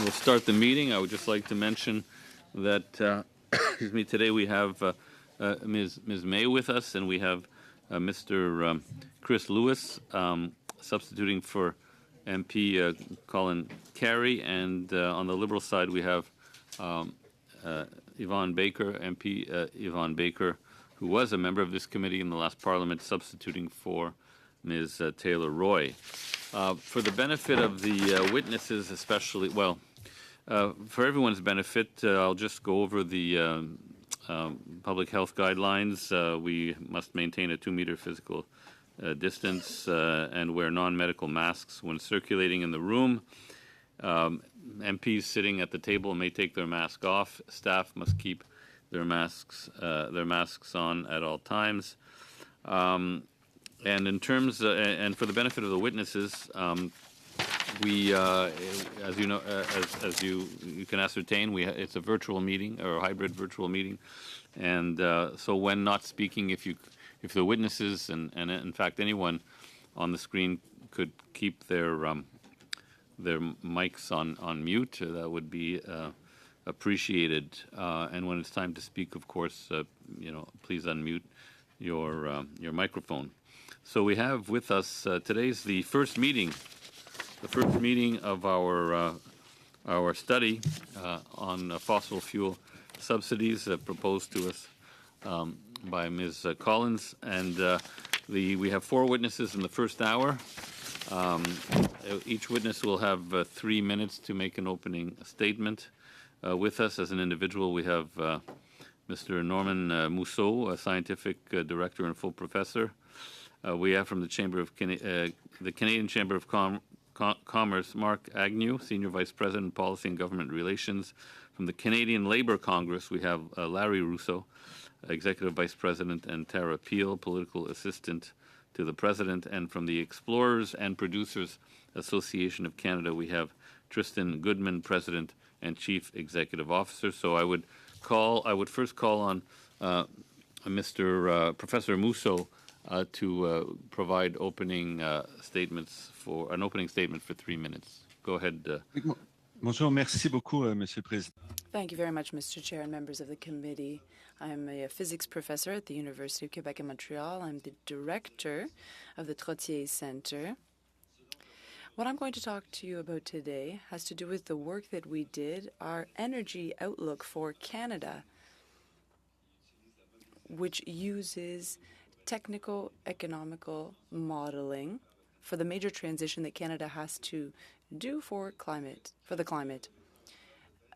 We'll start the meeting. I would just like to mention that excuse me, today we have Ms. May with us, and we have Mr. Chris Lewis substituting for MP Colin Carey, and on the Liberal side we have Yvonne Baker, MP Yvonne Baker, who was a member of this committee in the last Parliament, substituting for Ms. Taylor Roy. For the benefit of the witnesses especially, well, for everyone's benefit, I'll just go over the public health guidelines. We must maintain a 2-meter physical distance and wear non-medical masks when circulating in the room. MPs sitting at the table may take their mask off. Staff must keep their masks on at all times. And in terms, and for the benefit of the witnesses, we, as you know, as you can ascertain, it's a virtual meeting or a hybrid virtual meeting, and so when not speaking, if the witnesses and in fact anyone on the screen could keep their mics on mute, that would be appreciated. And when it's time to speak, of course, please unmute your microphone. So we have with us today's the first meeting of our study on fossil fuel subsidies proposed to us by Ms. Collins, and we have 4 witnesses in the first hour. Each witness will have 3 minutes to make an opening statement. With us as an individual, we have Mr. Norman Mousseau, a scientific director and full professor. We have from the the Canadian Chamber of Commerce, Mark Agnew, Senior Vice President, Policy and Government Relations. From the Canadian Labour Congress, we have Larry Russo, Executive Vice President, and Tara Peel, Political Assistant to the President. And from the Explorers and Producers Association of Canada, we have Tristan Goodman, President and Chief Executive Officer. So I would first call on Mr. Professor Mousseau to provide an opening statement for 3 minutes. Go ahead. Bonjour, merci beaucoup, Monsieur le Président. Thank you very much, Mr. Chair and members of the committee. I'm a physics professor at the University of Quebec in Montreal. I'm the director of the Trottier Center. What I'm going to talk to you about today has to do with the work that we did, our energy outlook for Canada, which uses technical economical modeling for the major transition that Canada has to do for the climate.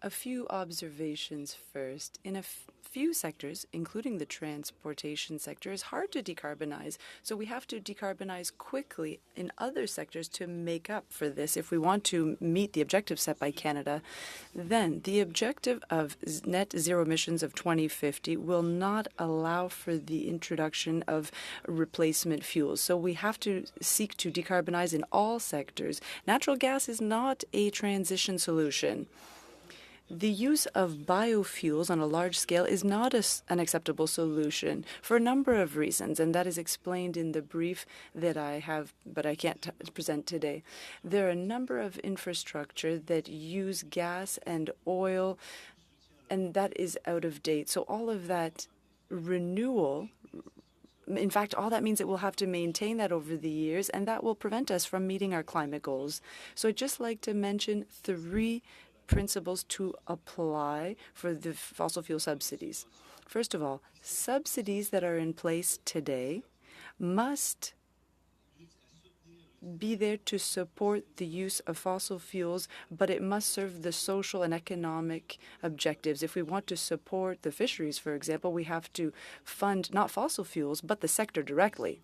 A few observations first. In a few sectors, including the transportation sector, it's hard to decarbonize. So we have to decarbonize quickly in other sectors to make up for this. If we want to meet the objective set by Canada, then the objective of net zero emissions of 2050 will not allow for the introduction of replacement fuels. So we have to seek to decarbonize in all sectors. Natural gas is not a transition solution. The use of biofuels on a large scale is not an acceptable solution for a number of reasons, and that is explained in the brief that I have, but I can't present today. There are a number of infrastructure that use gas and oil, and that is out of date. So all of that renewal, in fact, all that means that we'll have to maintain that over the years, and that will prevent us from meeting our climate goals. So I'd just like to mention 3 principles to apply for the fossil fuel subsidies. First of all, subsidies that are in place today must be there to support the use of fossil fuels, but it must serve the social and economic objectives. If we want to support the fisheries, for example, we have to fund not fossil fuels, but the sector directly.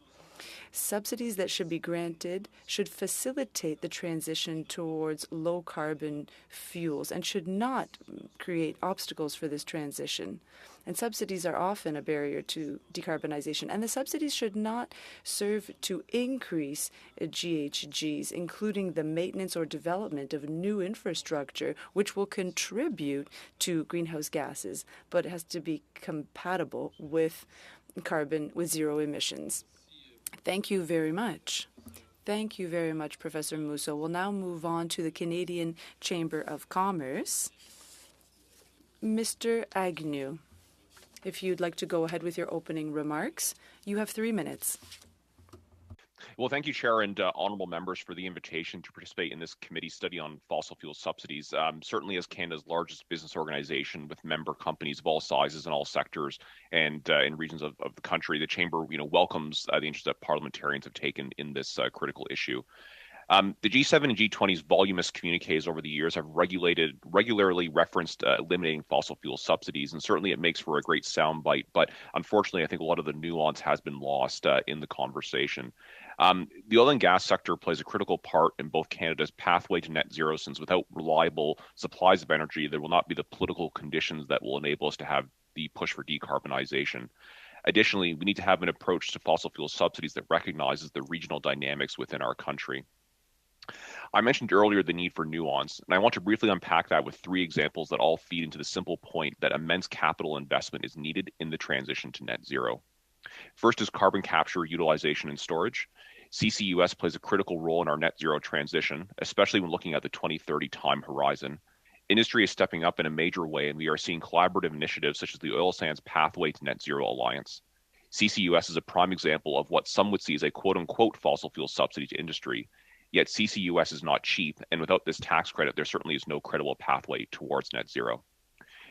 Subsidies that should be granted should facilitate the transition towards low-carbon fuels and should not create obstacles for this transition. And subsidies are often a barrier to decarbonization. And the subsidies should not serve to increase GHGs, including the maintenance or development of new infrastructure, which will contribute to greenhouse gases, but it has to be compatible with zero emissions. Thank you very much. Thank you very much, Professor Musso. We'll now move on to the Canadian Chamber of Commerce. Mr. Agnew, if you'd like to go ahead with your opening remarks, you have 3 minutes. Well, thank you, Chair, and honourable members for the invitation to participate in this committee study on fossil fuel subsidies. Certainly, as Canada's largest business organization with member companies of all sizes and all sectors and in regions of the country, the Chamber, welcomes the interest that parliamentarians have taken in this critical issue. The G7 and G20's voluminous communiques over the years have regularly referenced eliminating fossil fuel subsidies, and certainly it makes for a great soundbite. But unfortunately, I think a lot of the nuance has been lost in the conversation. The oil and gas sector plays a critical part in both Canada's pathway to net zero, since without reliable supplies of energy, there will not be the political conditions that will enable us to have the push for decarbonization. Additionally, we need to have an approach to fossil fuel subsidies that recognizes the regional dynamics within our country. I mentioned earlier the need for nuance, and I want to briefly unpack that with 3 examples that all feed into the simple point that immense capital investment is needed in the transition to net zero. First is carbon capture, utilization, and storage. CCUS plays a critical role in our net zero transition, especially when looking at the 2030 time horizon. Industry is stepping up in a major way, and we are seeing collaborative initiatives such as the Oil Sands Pathway to Net Zero Alliance. CCUS is a prime example of what some would see as a quote-unquote fossil fuel subsidy to industry. Yet CCUS is not cheap, and without this tax credit, there certainly is no credible pathway towards net zero.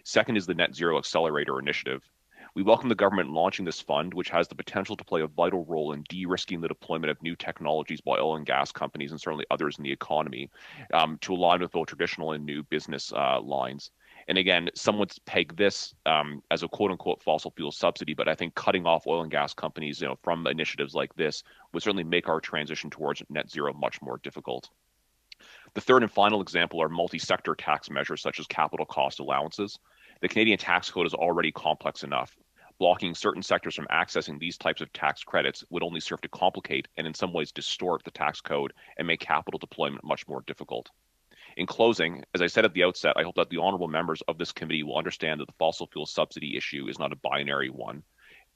Second is the Net Zero Accelerator Initiative. We welcome the government launching this fund, which has the potential to play a vital role in de-risking the deployment of new technologies by oil and gas companies and certainly others in the economy to align with both traditional and new business lines. And again, some would peg this as a quote-unquote fossil fuel subsidy, but I think cutting off oil and gas companies, from initiatives like this would certainly make our transition towards net zero much more difficult. The third and final example are multi-sector tax measures such as capital cost allowances. The Canadian tax code is already complex enough. Blocking certain sectors from accessing these types of tax credits would only serve to complicate and in some ways distort the tax code and make capital deployment much more difficult. In closing, as I said at the outset, I hope that the honourable members of this committee will understand that the fossil fuel subsidy issue is not a binary one.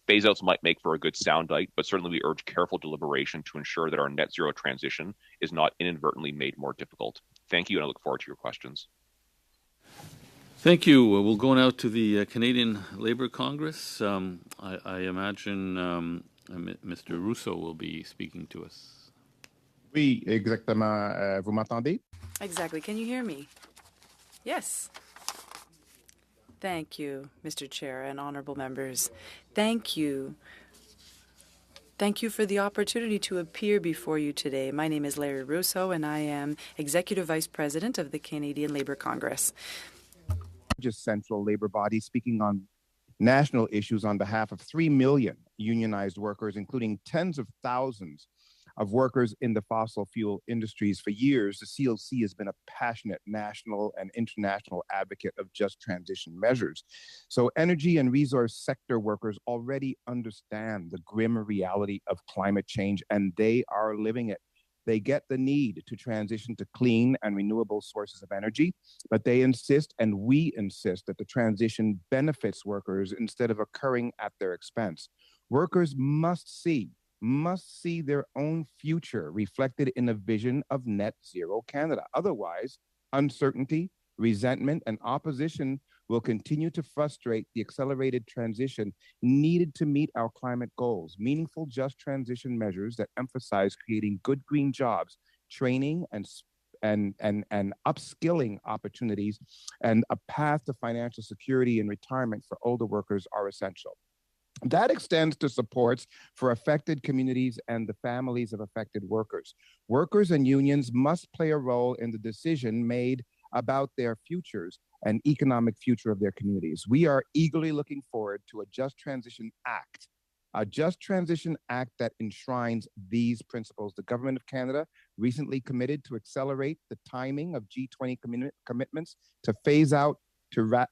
Phase-outs might make for a good soundbite, but certainly we urge careful deliberation to ensure that our net zero transition is not inadvertently made more difficult. Thank you, and I look forward to your questions. Thank you. We'll go now to the Canadian Labour Congress. I imagine Mr. Russo will be speaking to us. Oui, exactement. Vous m'entendez? Exactly. Can you hear me? Yes. Thank you, Mr. Chair and honorable members. Thank you. Thank you for the opportunity to appear before you today. My name is Larry Russo, and I am Executive Vice President of the Canadian Labour Congress. Just central labor body speaking on national issues on behalf of 3 million unionized workers, including tens of thousands of workers in the fossil fuel industries. For years, the CLC has been a passionate national and international advocate of just transition measures. So energy and resource sector workers already understand the grim reality of climate change, and they are living it. They get the need to transition to clean and renewable sources of energy, but they insist, and we insist, that the transition benefits workers instead of occurring at their expense. Workers must see their own future reflected in a vision of net zero Canada. Otherwise, uncertainty, resentment, and opposition will continue to frustrate the accelerated transition needed to meet our climate goals. Meaningful, just transition measures that emphasize creating good green jobs, training and upskilling opportunities, and a path to financial security and retirement for older workers are essential. That extends to supports for affected communities and the families of affected workers. Workers and unions must play a role in the decision made about their futures and economic future of their communities. We are eagerly looking forward to a Just Transition Act, that enshrines these principles. The Government of Canada recently committed to accelerate the timing of G20 commitments to phase out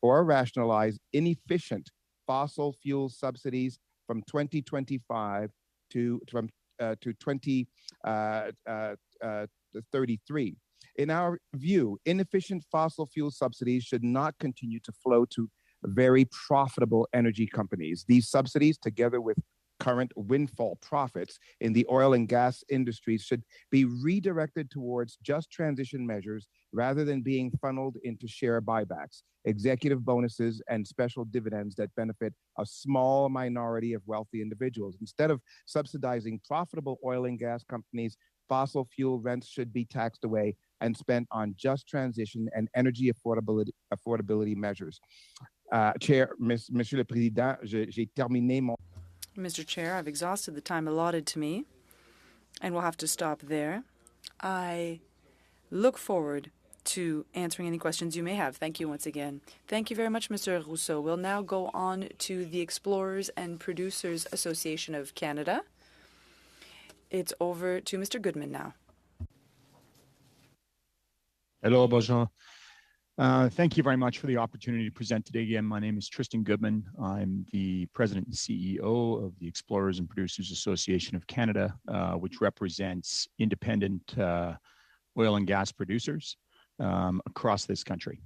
or rationalize inefficient fossil fuel subsidies from 2025 to 2033. In our view, inefficient fossil fuel subsidies should not continue to flow to very profitable energy companies. These subsidies, together with current windfall profits in the oil and gas industries should be redirected towards just transition measures rather than being funneled into share buybacks, executive bonuses, and special dividends that benefit a small minority of wealthy individuals. Instead of subsidizing profitable oil and gas companies, fossil fuel rents should be taxed away and spent on just transition and energy affordability measures. Chair, Monsieur le Président, j'ai terminé mon... Mr. Chair, I've exhausted the time allotted to me, and we'll have to stop there. I look forward to answering any questions you may have. Thank you once again. Thank you very much, Mr. Rousseau. We'll now go on to the Explorers and Producers Association of Canada. It's over to Mr. Goodman now. Hello, bonjour. Thank you very much for the opportunity to present today again. My name is Tristan Goodman. I'm the president and CEO of the Explorers and Producers Association of Canada, which represents independent oil and gas producers across this country.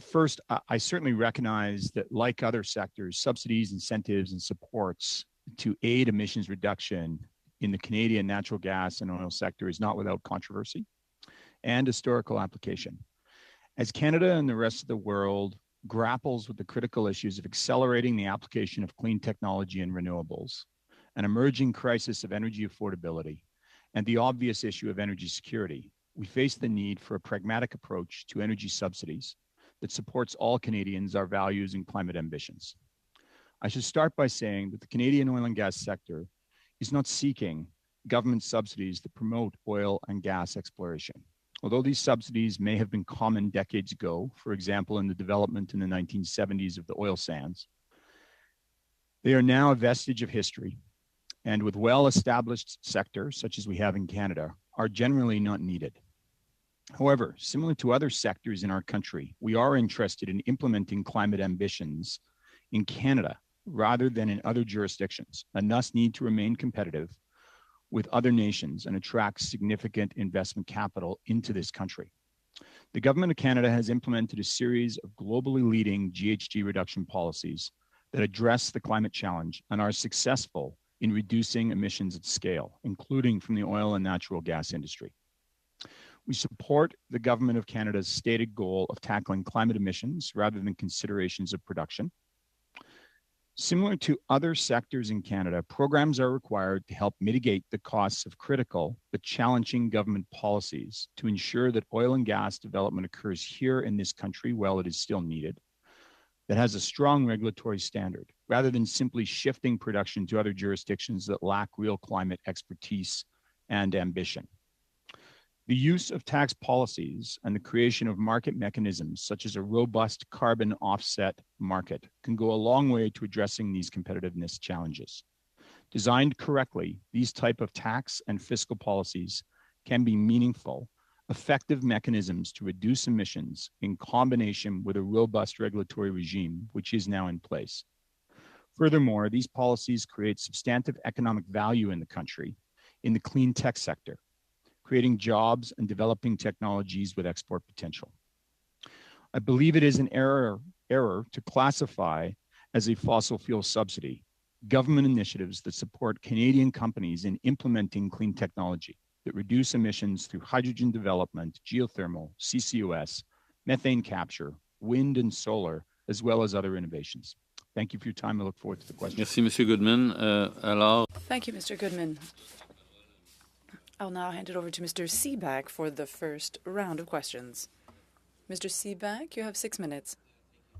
First, I certainly recognize that, like other sectors, subsidies, incentives, and supports to aid emissions reduction in the Canadian natural gas and oil sector is not without controversy and historical application. As Canada and the rest of the world grapples with the critical issues of accelerating the application of clean technology and renewables, an emerging crisis of energy affordability, and the obvious issue of energy security, we face the need for a pragmatic approach to energy subsidies that supports all Canadians, our values, and climate ambitions. I should start by saying that the Canadian oil and gas sector is not seeking government subsidies that promote oil and gas exploration. Although these subsidies may have been common decades ago, for example, in the development in the 1970s of the oil sands, they are now a vestige of history, and with well-established sectors, such as we have in Canada, are generally not needed. However, similar to other sectors in our country, we are interested in implementing climate ambitions in Canada rather than in other jurisdictions, and thus need to remain competitive with other nations and attract significant investment capital into this country. The Government of Canada has implemented a series of globally leading GHG reduction policies that address the climate challenge and are successful in reducing emissions at scale, including from the oil and natural gas industry. We support the Government of Canada's stated goal of tackling climate emissions rather than considerations of production. Similar to other sectors in Canada, programs are required to help mitigate the costs of critical but challenging government policies to ensure that oil and gas development occurs here in this country while it is still needed, that has a strong regulatory standard, rather than simply shifting production to other jurisdictions that lack real climate expertise and ambition. The use of tax policies and the creation of market mechanisms, such as a robust carbon offset market, can go a long way to addressing these competitiveness challenges. Designed correctly, these type of tax and fiscal policies can be meaningful, effective mechanisms to reduce emissions in combination with a robust regulatory regime, which is now in place. Furthermore, these policies create substantive economic value in the country in the clean tech sector, creating jobs and developing technologies with export potential. I believe it is an error to classify as a fossil fuel subsidy government initiatives that support Canadian companies in implementing clean technology that reduce emissions through hydrogen development, geothermal, CCUS, methane capture, wind and solar, as well as other innovations. Thank you for your time. I look forward to the questions. Merci, Monsieur Goodman. Thank you, Mr. Goodman. I'll now hand it over to Mr. Seaback for the first round of questions. Mr. Seaback, you have 6 minutes.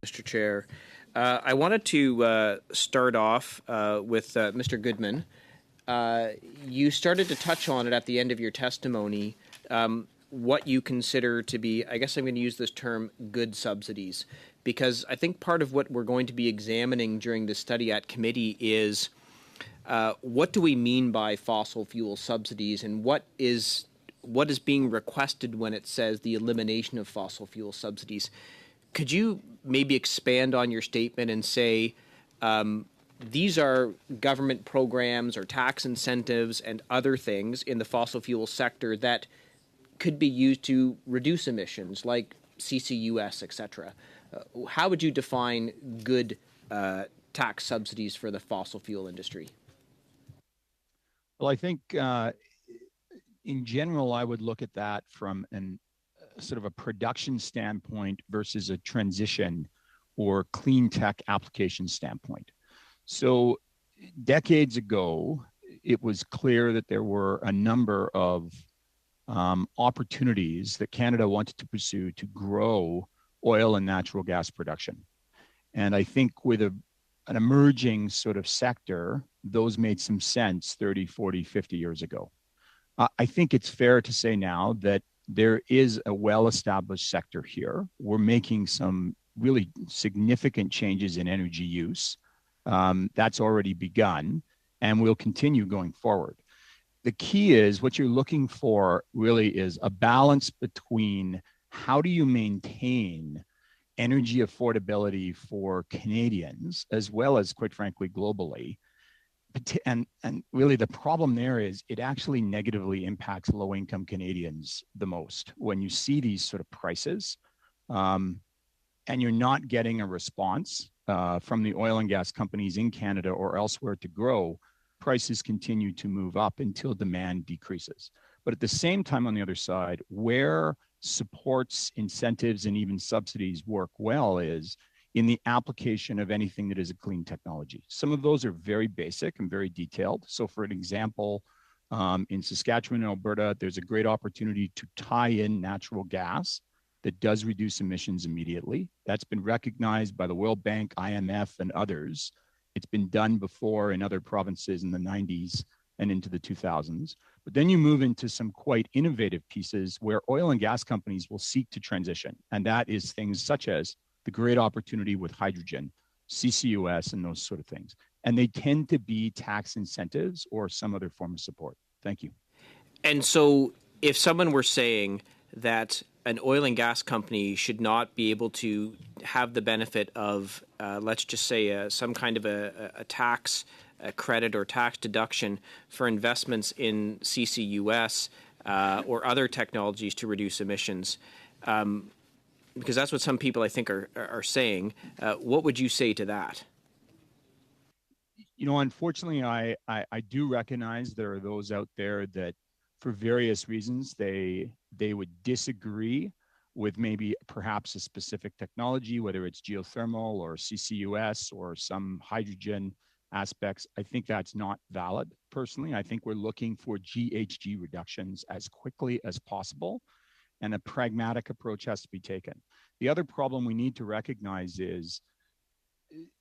Mr. Chair, I wanted to start off with Mr. Goodman. You started to touch on it at the end of your testimony, what you consider to be, I guess I'm going to use this term, good subsidies, because I think part of what we're going to be examining during the study at committee is what do we mean by fossil fuel subsidies, and what is being requested when it says the elimination of fossil fuel subsidies? Could you maybe expand on your statement and say these are government programs or tax incentives and other things in the fossil fuel sector that could be used to reduce emissions, like CCUS, etc.? How would you define good tax subsidies for the fossil fuel industry? Well, I think in general, I would look at that from an sort of a production standpoint versus a transition or clean tech application standpoint. So decades ago, it was clear that there were a number of opportunities that Canada wanted to pursue to grow oil and natural gas production. And I think with an emerging sort of sector, those made some sense 30, 40, 50 years ago. I think it's fair to say now that there is a well-established sector here. We're making some really significant changes in energy use. That's already begun and will continue going forward. The key is what you're looking for really is a balance between how do you maintain energy affordability for Canadians, as well as, quite frankly, globally. And really the problem there is it actually negatively impacts low-income Canadians the most. When you see these sort of prices and you're not getting a response from the oil and gas companies in Canada or elsewhere to grow, prices continue to move up until demand decreases. But at the same time, on the other side, where supports, incentives, and even subsidies work well is in the application of anything that is a clean technology. Some of those are very basic and very detailed. So for an example, in Saskatchewan and Alberta, there's a great opportunity to tie in natural gas that does reduce emissions immediately. That's been recognized by the World Bank, IMF, and others. It's been done before in other provinces in the 90s and into the 2000s. But then you move into some quite innovative pieces where oil and gas companies will seek to transition. And that is things such as the great opportunity with hydrogen, CCUS, and those sort of things. And they tend to be tax incentives or some other form of support. Thank you. And so if someone were saying that an oil and gas company should not be able to have the benefit of, let's just say, some kind of a tax credit or tax deduction for investments in CCUS or other technologies to reduce emissions, because that's what some people, I think, are saying. What would you say to that? You know, unfortunately, I do recognize there are those out there that, for various reasons, they would disagree with maybe perhaps a specific technology, whether it's geothermal or CCUS or some hydrogen aspects. I think that's not valid, personally. I think we're looking for GHG reductions as quickly as possible, and a pragmatic approach has to be taken. The other problem we need to recognize is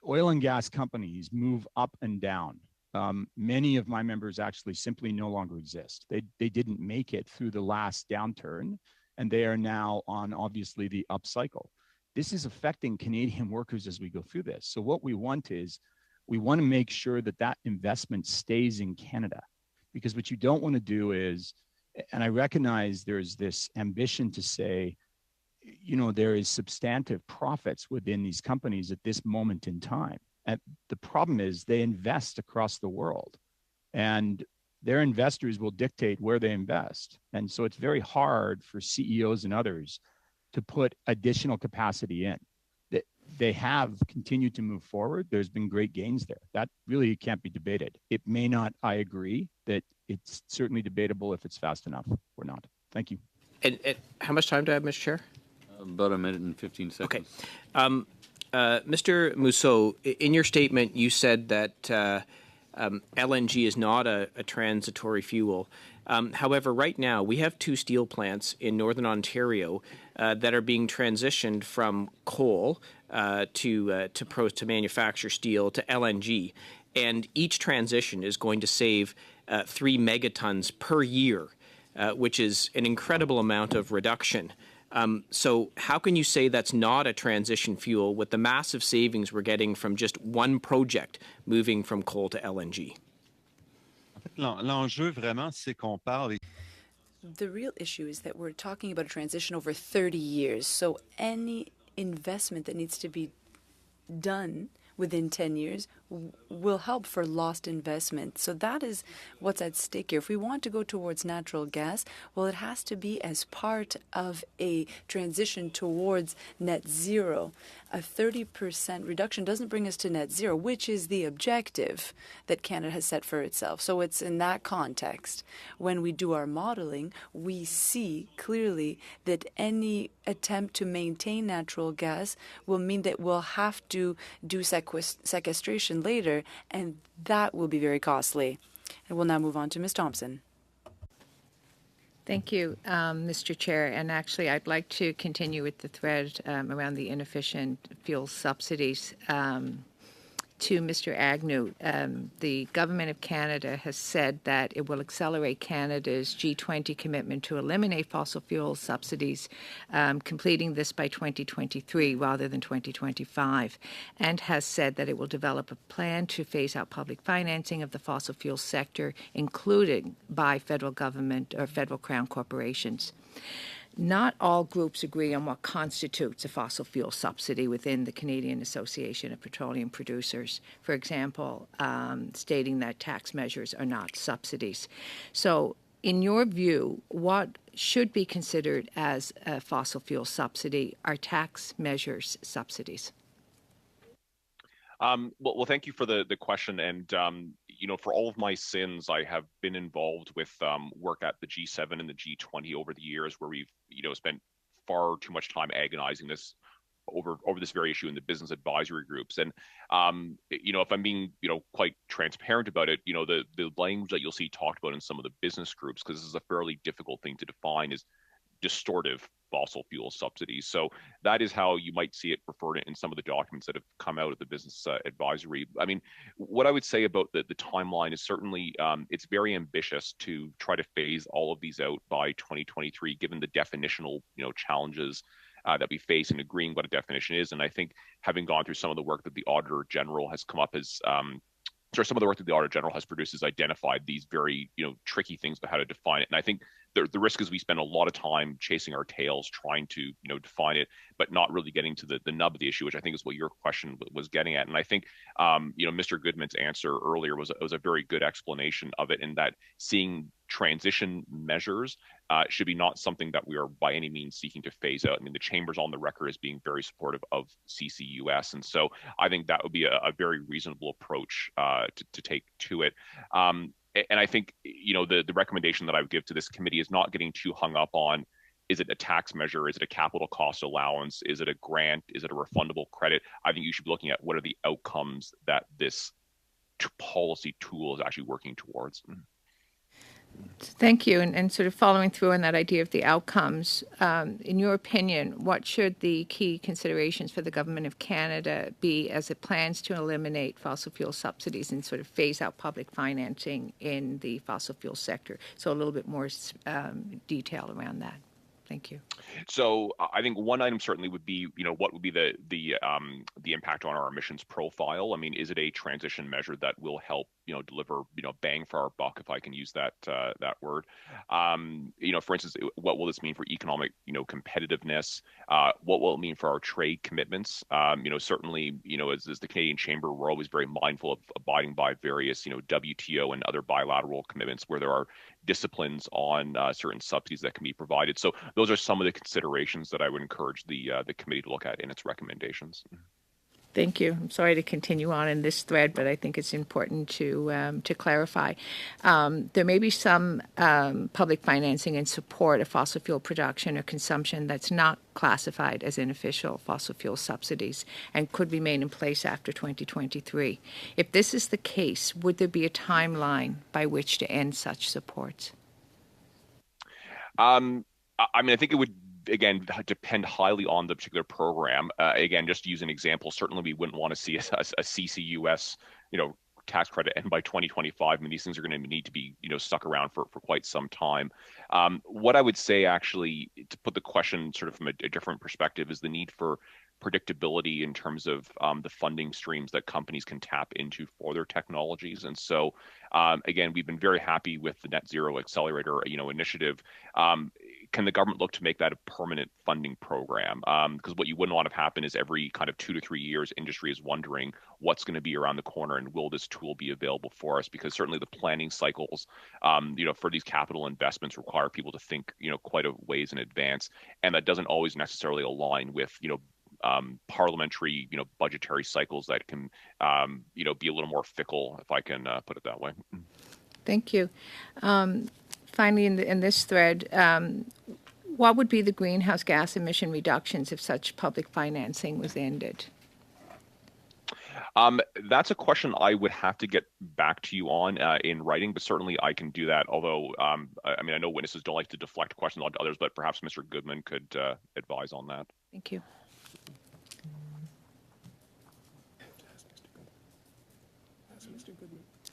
oil and gas companies move up and down. Many of my members actually simply no longer exist. They didn't make it through the last downturn, and they are now on, obviously, the upcycle. This is affecting Canadian workers as we go through this. So what we want is, we want to make sure that that investment stays in Canada, because what you don't want to do is, and I recognize there's this ambition to say, you know, there is substantive profits within these companies at this moment in time. And the problem is they invest across the world, and their investors will dictate where they invest. And so it's very hard for CEOs and others to put additional capacity in. They have continued to move forward. There's been great gains there. That really can't be debated. It may not, I agree, that it's certainly debatable if it's fast enough or not. Thank you. And how much time do I have, Mr. Chair? About a minute and 15 seconds. Okay. Mr. Mousseau, in your statement, you said that LNG is not a transitory fuel. However, right now, we have 2 steel plants in Northern Ontario that are being transitioned from coal to manufacture steel to LNG. And each transition is going to save 3 megatons per year, which is an incredible amount of reduction. So how can you say that's not a transition fuel with the massive savings we're getting from just one project moving from coal to LNG? L'enjeu vraiment, c'est qu'on parle. The real issue is that we're talking about a transition over 30 years. So any investment that needs to be done within 10 years will help for lost investment. So that is what's at stake here. If we want to go towards natural gas, well, it has to be as part of a transition towards net zero. A 30% reduction doesn't bring us to net zero, which is the objective that Canada has set for itself. So it's in that context, when we do our modeling, we see clearly that any attempt to maintain natural gas will mean that we'll have to do sequestration later, and that will be very costly. And we'll now move on to Ms. Thompson. Thank you, Mr. Chair. And actually, I'd like to continue with the thread around the inefficient fuel subsidies. To Mr. Agnew, the Government of Canada has said that it will accelerate Canada's G20 commitment to eliminate fossil fuel subsidies, completing this by 2023 rather than 2025, and has said that it will develop a plan to phase out public financing of the fossil fuel sector, including by federal government or federal crown corporations. Not all groups agree on what constitutes a fossil fuel subsidy within the Canadian Association of Petroleum Producers, for example, stating that tax measures are not subsidies. So, in your view, what should be considered as a fossil fuel subsidy? Are tax measures subsidies? Well, thank you for the question. And, for all of my sins, I have been involved with work at the G7 and the G20 over the years, where we've, spent far too much time agonizing this over this very issue in the business advisory groups. And, if I'm being, quite transparent about it, the language that you'll see talked about in some of the business groups, because this is a fairly difficult thing to define, is distortive fossil fuel subsidies. So that is how you might see it referred in some of the documents that have come out of the business advisory. I mean, what I would say about the timeline is certainly it's very ambitious to try to phase all of these out by 2023, given the definitional challenges that we face in agreeing what a definition is. And I think, having gone through some of the work that the Auditor General has come up as some of the work that the Auditor General has produced has identified these very, tricky things about how to define it. And I think the risk is we spend a lot of time chasing our tails trying to, define it, but not really getting to the nub of the issue, which I think is what your question was getting at. And I think, Mr. Goodman's answer earlier was a very good explanation of it, in that seeing transition measures should be not something that we are by any means seeking to phase out. I mean, the Chamber's on the record as being very supportive of CCUS. And so I think that would be a very reasonable approach to take to it. And I think, the recommendation that I would give to this committee is not getting too hung up on, is it a tax measure? Is it a capital cost allowance? Is it a grant? Is it a refundable credit? I think you should be looking at what are the outcomes that this policy tool is actually working towards. Thank you. And sort of following through on that idea of the outcomes, in your opinion, what should the key considerations for the Government of Canada be as it plans to eliminate fossil fuel subsidies and sort of phase out public financing in the fossil fuel sector? So a little bit more detail around that. Thank you. So I think one item certainly would be, what would be the impact on our emissions profile? I mean, is it a transition measure that will help, deliver, bang for our buck, if I can use that word? For instance, what will this mean for economic, competitiveness? What will it mean for our trade commitments? Certainly, as the Canadian Chamber, we're always very mindful of abiding by various, WTO and other bilateral commitments where there are disciplines on certain subsidies that can be provided. So those are some of the considerations that I would encourage the committee to look at in its recommendations. Thank you. I'm sorry to continue on in this thread, but I think it's important to clarify. There may be some public financing in support of fossil fuel production or consumption that's not classified as inofficial fossil fuel subsidies and could be made in place after 2023. If this is the case, would there be a timeline by which to end such supports? I mean, I think it would, again, depend highly on the particular program. Again, just to use an example, certainly we wouldn't want to see a CCUS, tax credit end by 2025. I mean, these things are going to need to be, stuck around for quite some time. What I would say, actually, to put the question sort of from a different perspective, is the need for predictability in terms of the funding streams that companies can tap into for their technologies. And so, again, we've been very happy with the Net Zero Accelerator, initiative. can the government look to make that a permanent funding program? Because what you wouldn't want to happen is every kind of 2 to 3 years, industry is wondering what's going to be around the corner and will this tool be available for us? Because certainly the planning cycles, for these capital investments require people to think, quite a ways in advance, and that doesn't always necessarily align with, parliamentary, budgetary cycles that can, be a little more fickle, if I can put it that way. Thank you. Finally, in this thread, what would be the greenhouse gas emission reductions if such public financing was ended? That's a question I would have to get back to you on in writing, but certainly I can do that. Although, I know witnesses don't like to deflect questions onto others, but perhaps Mr. Goodman could advise on that. Thank you.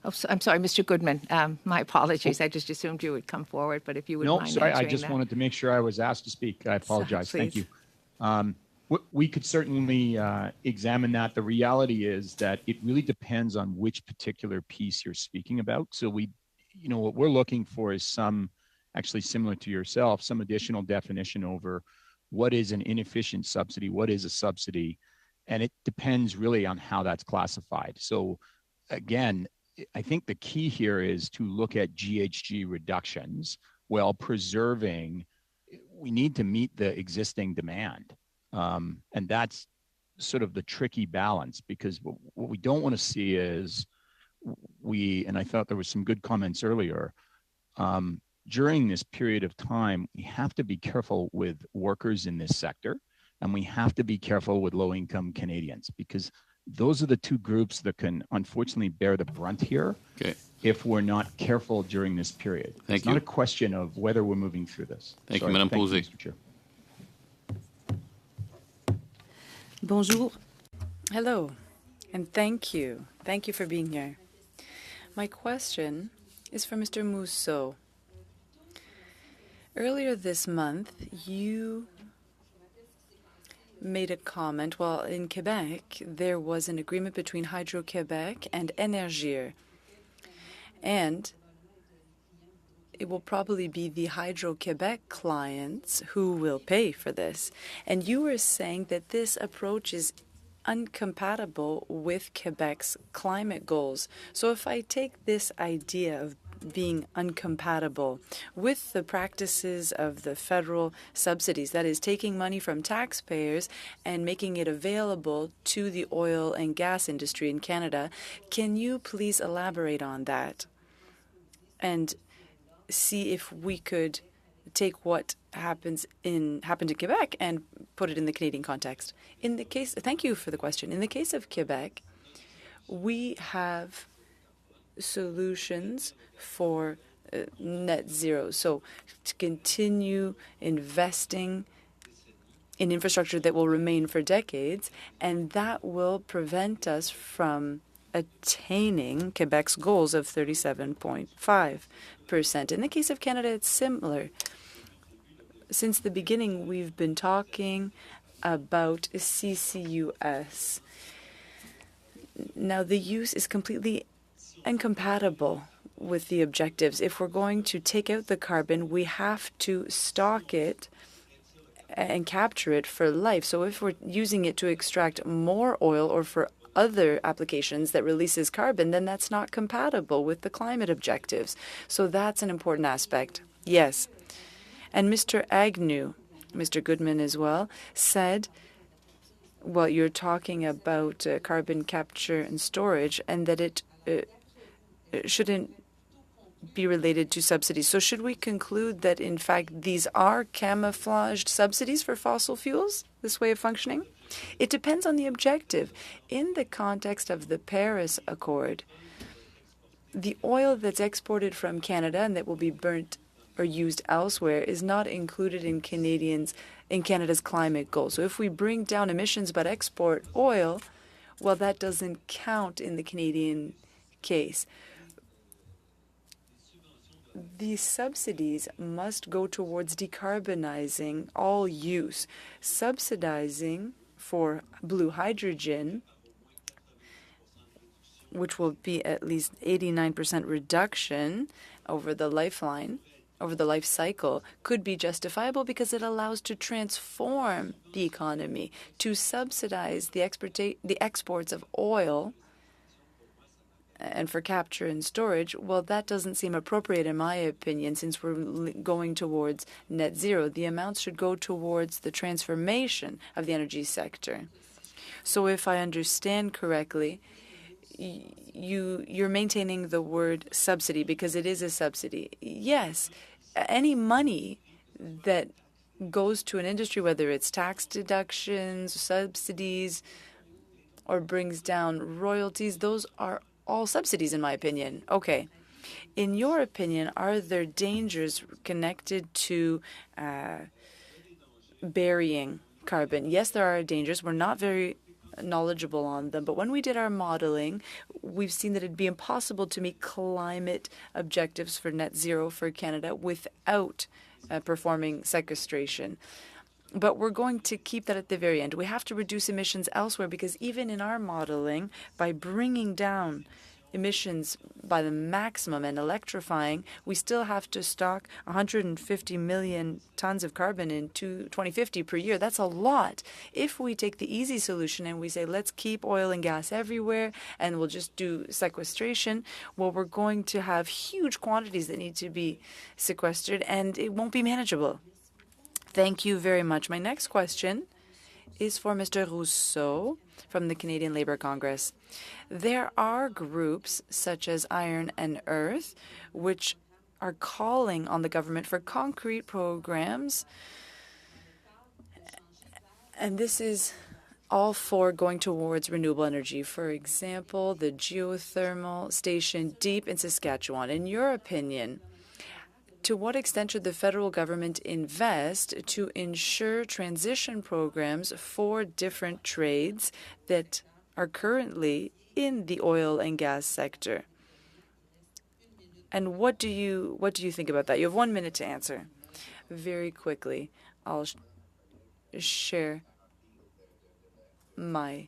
Oh, I'm sorry, Mr. Goodman. My apologies. I just assumed you would come forward, but if you would mind sorry, I answering just that. wanted to make sure I was asked to speak. I apologize. Thank Please. you. We could certainly examine that. The reality is that it really depends on which particular piece you're speaking about. So what we're looking for is some, actually similar to yourself, some additional definition over what is an inefficient subsidy, what is a subsidy, and it depends really on how that's classified. So again, I think the key here is to look at GHG reductions while preserving, we need to meet the existing demand. And that's sort of the tricky balance, because what we don't want to see is and I thought there was some good comments earlier, during this period of time, we have to be careful with workers in this sector, and we have to be careful with low-income Canadians, because those are the two groups that can unfortunately bear the brunt here if we're not careful during this period. It's not a question of whether we're moving through this. Thank you, Madame Posey. Mr. Chair. Bonjour. Hello, and thank you. Thank you for being here. My question is for Mr. Mousseau. Earlier this month, you made a comment. Well, in Quebec, there was an agreement between Hydro-Québec and Énergir, and it will probably be the Hydro-Québec clients who will pay for this. And you were saying that this approach is incompatible with Quebec's climate goals. So if I take this idea of being incompatible with the practices of the federal subsidies, that is, taking money from taxpayers and making it available to the oil and gas industry in Canada, can you please elaborate on that and see if we could take what happened in Quebec and put it in the Canadian context? Thank you for the question. In the case of Quebec, we have solutions for net zero. So to continue investing in infrastructure that will remain for decades, and that will prevent us from attaining Quebec's goals of 37.5%. In the case of Canada, it's similar. Since the beginning, we've been talking about CCUS. Now, the use is completely incompatible with the objectives. If we're going to take out the carbon, we have to stock it and capture it for life. So if we're using it to extract more oil or for other applications that releases carbon, then that's not compatible with the climate objectives. So that's an important aspect. Yes. And Mr. Agnew, Mr. Goodman as well, said, well, you're talking about carbon capture and storage, and that it shouldn't be related to subsidies. So should we conclude that, in fact, these are camouflaged subsidies for fossil fuels, this way of functioning? It depends on the objective. In the context of the Paris Accord, the oil that's exported from Canada and that will be burnt or used elsewhere is not included in Canada's climate goals. So if we bring down emissions but export oil, well, that doesn't count in the Canadian case. These subsidies must go towards decarbonizing all use. Subsidizing for blue hydrogen, which will be at least 89% reduction over the lifeline, over the life cycle could be justifiable because it allows to transform the economy, to subsidize the exports of oil and for capture and storage. Well, that doesn't seem appropriate in my opinion, since we're going towards net zero. The amounts should go towards the transformation of the energy sector. So if I understand correctly, you're maintaining the word subsidy because it is a subsidy. Yes, any money that goes to an industry, whether it's tax deductions, subsidies, or brings down royalties, those are all subsidies in my opinion. Okay. In your opinion, are there dangers connected to burying carbon? Yes, there are dangers. We're not very knowledgeable on them, but when we did our modeling, we've seen that it'd be impossible to meet climate objectives for net zero for Canada without performing sequestration. But we're going to keep that at the very end. We have to reduce emissions elsewhere because even in our modeling, by bringing down emissions by the maximum and electrifying, we still have to stock 150 million tons of carbon in 2050 per year. That's a lot. If we take the easy solution and we say, let's keep oil and gas everywhere and we'll just do sequestration, well, we're going to have huge quantities that need to be sequestered and it won't be manageable. Thank you very much. My next question is for Mr. Rousseau from the Canadian Labour Congress. There are groups such as Iron and Earth which are calling on the government for concrete programs, and this is all for going towards renewable energy. For example, the geothermal station deep in Saskatchewan. In your opinion, to what extent should the federal government invest to ensure transition programs for different trades that are currently in the oil and gas sector? And what do you think about that? You have 1 minute to answer. Very quickly, I'll share my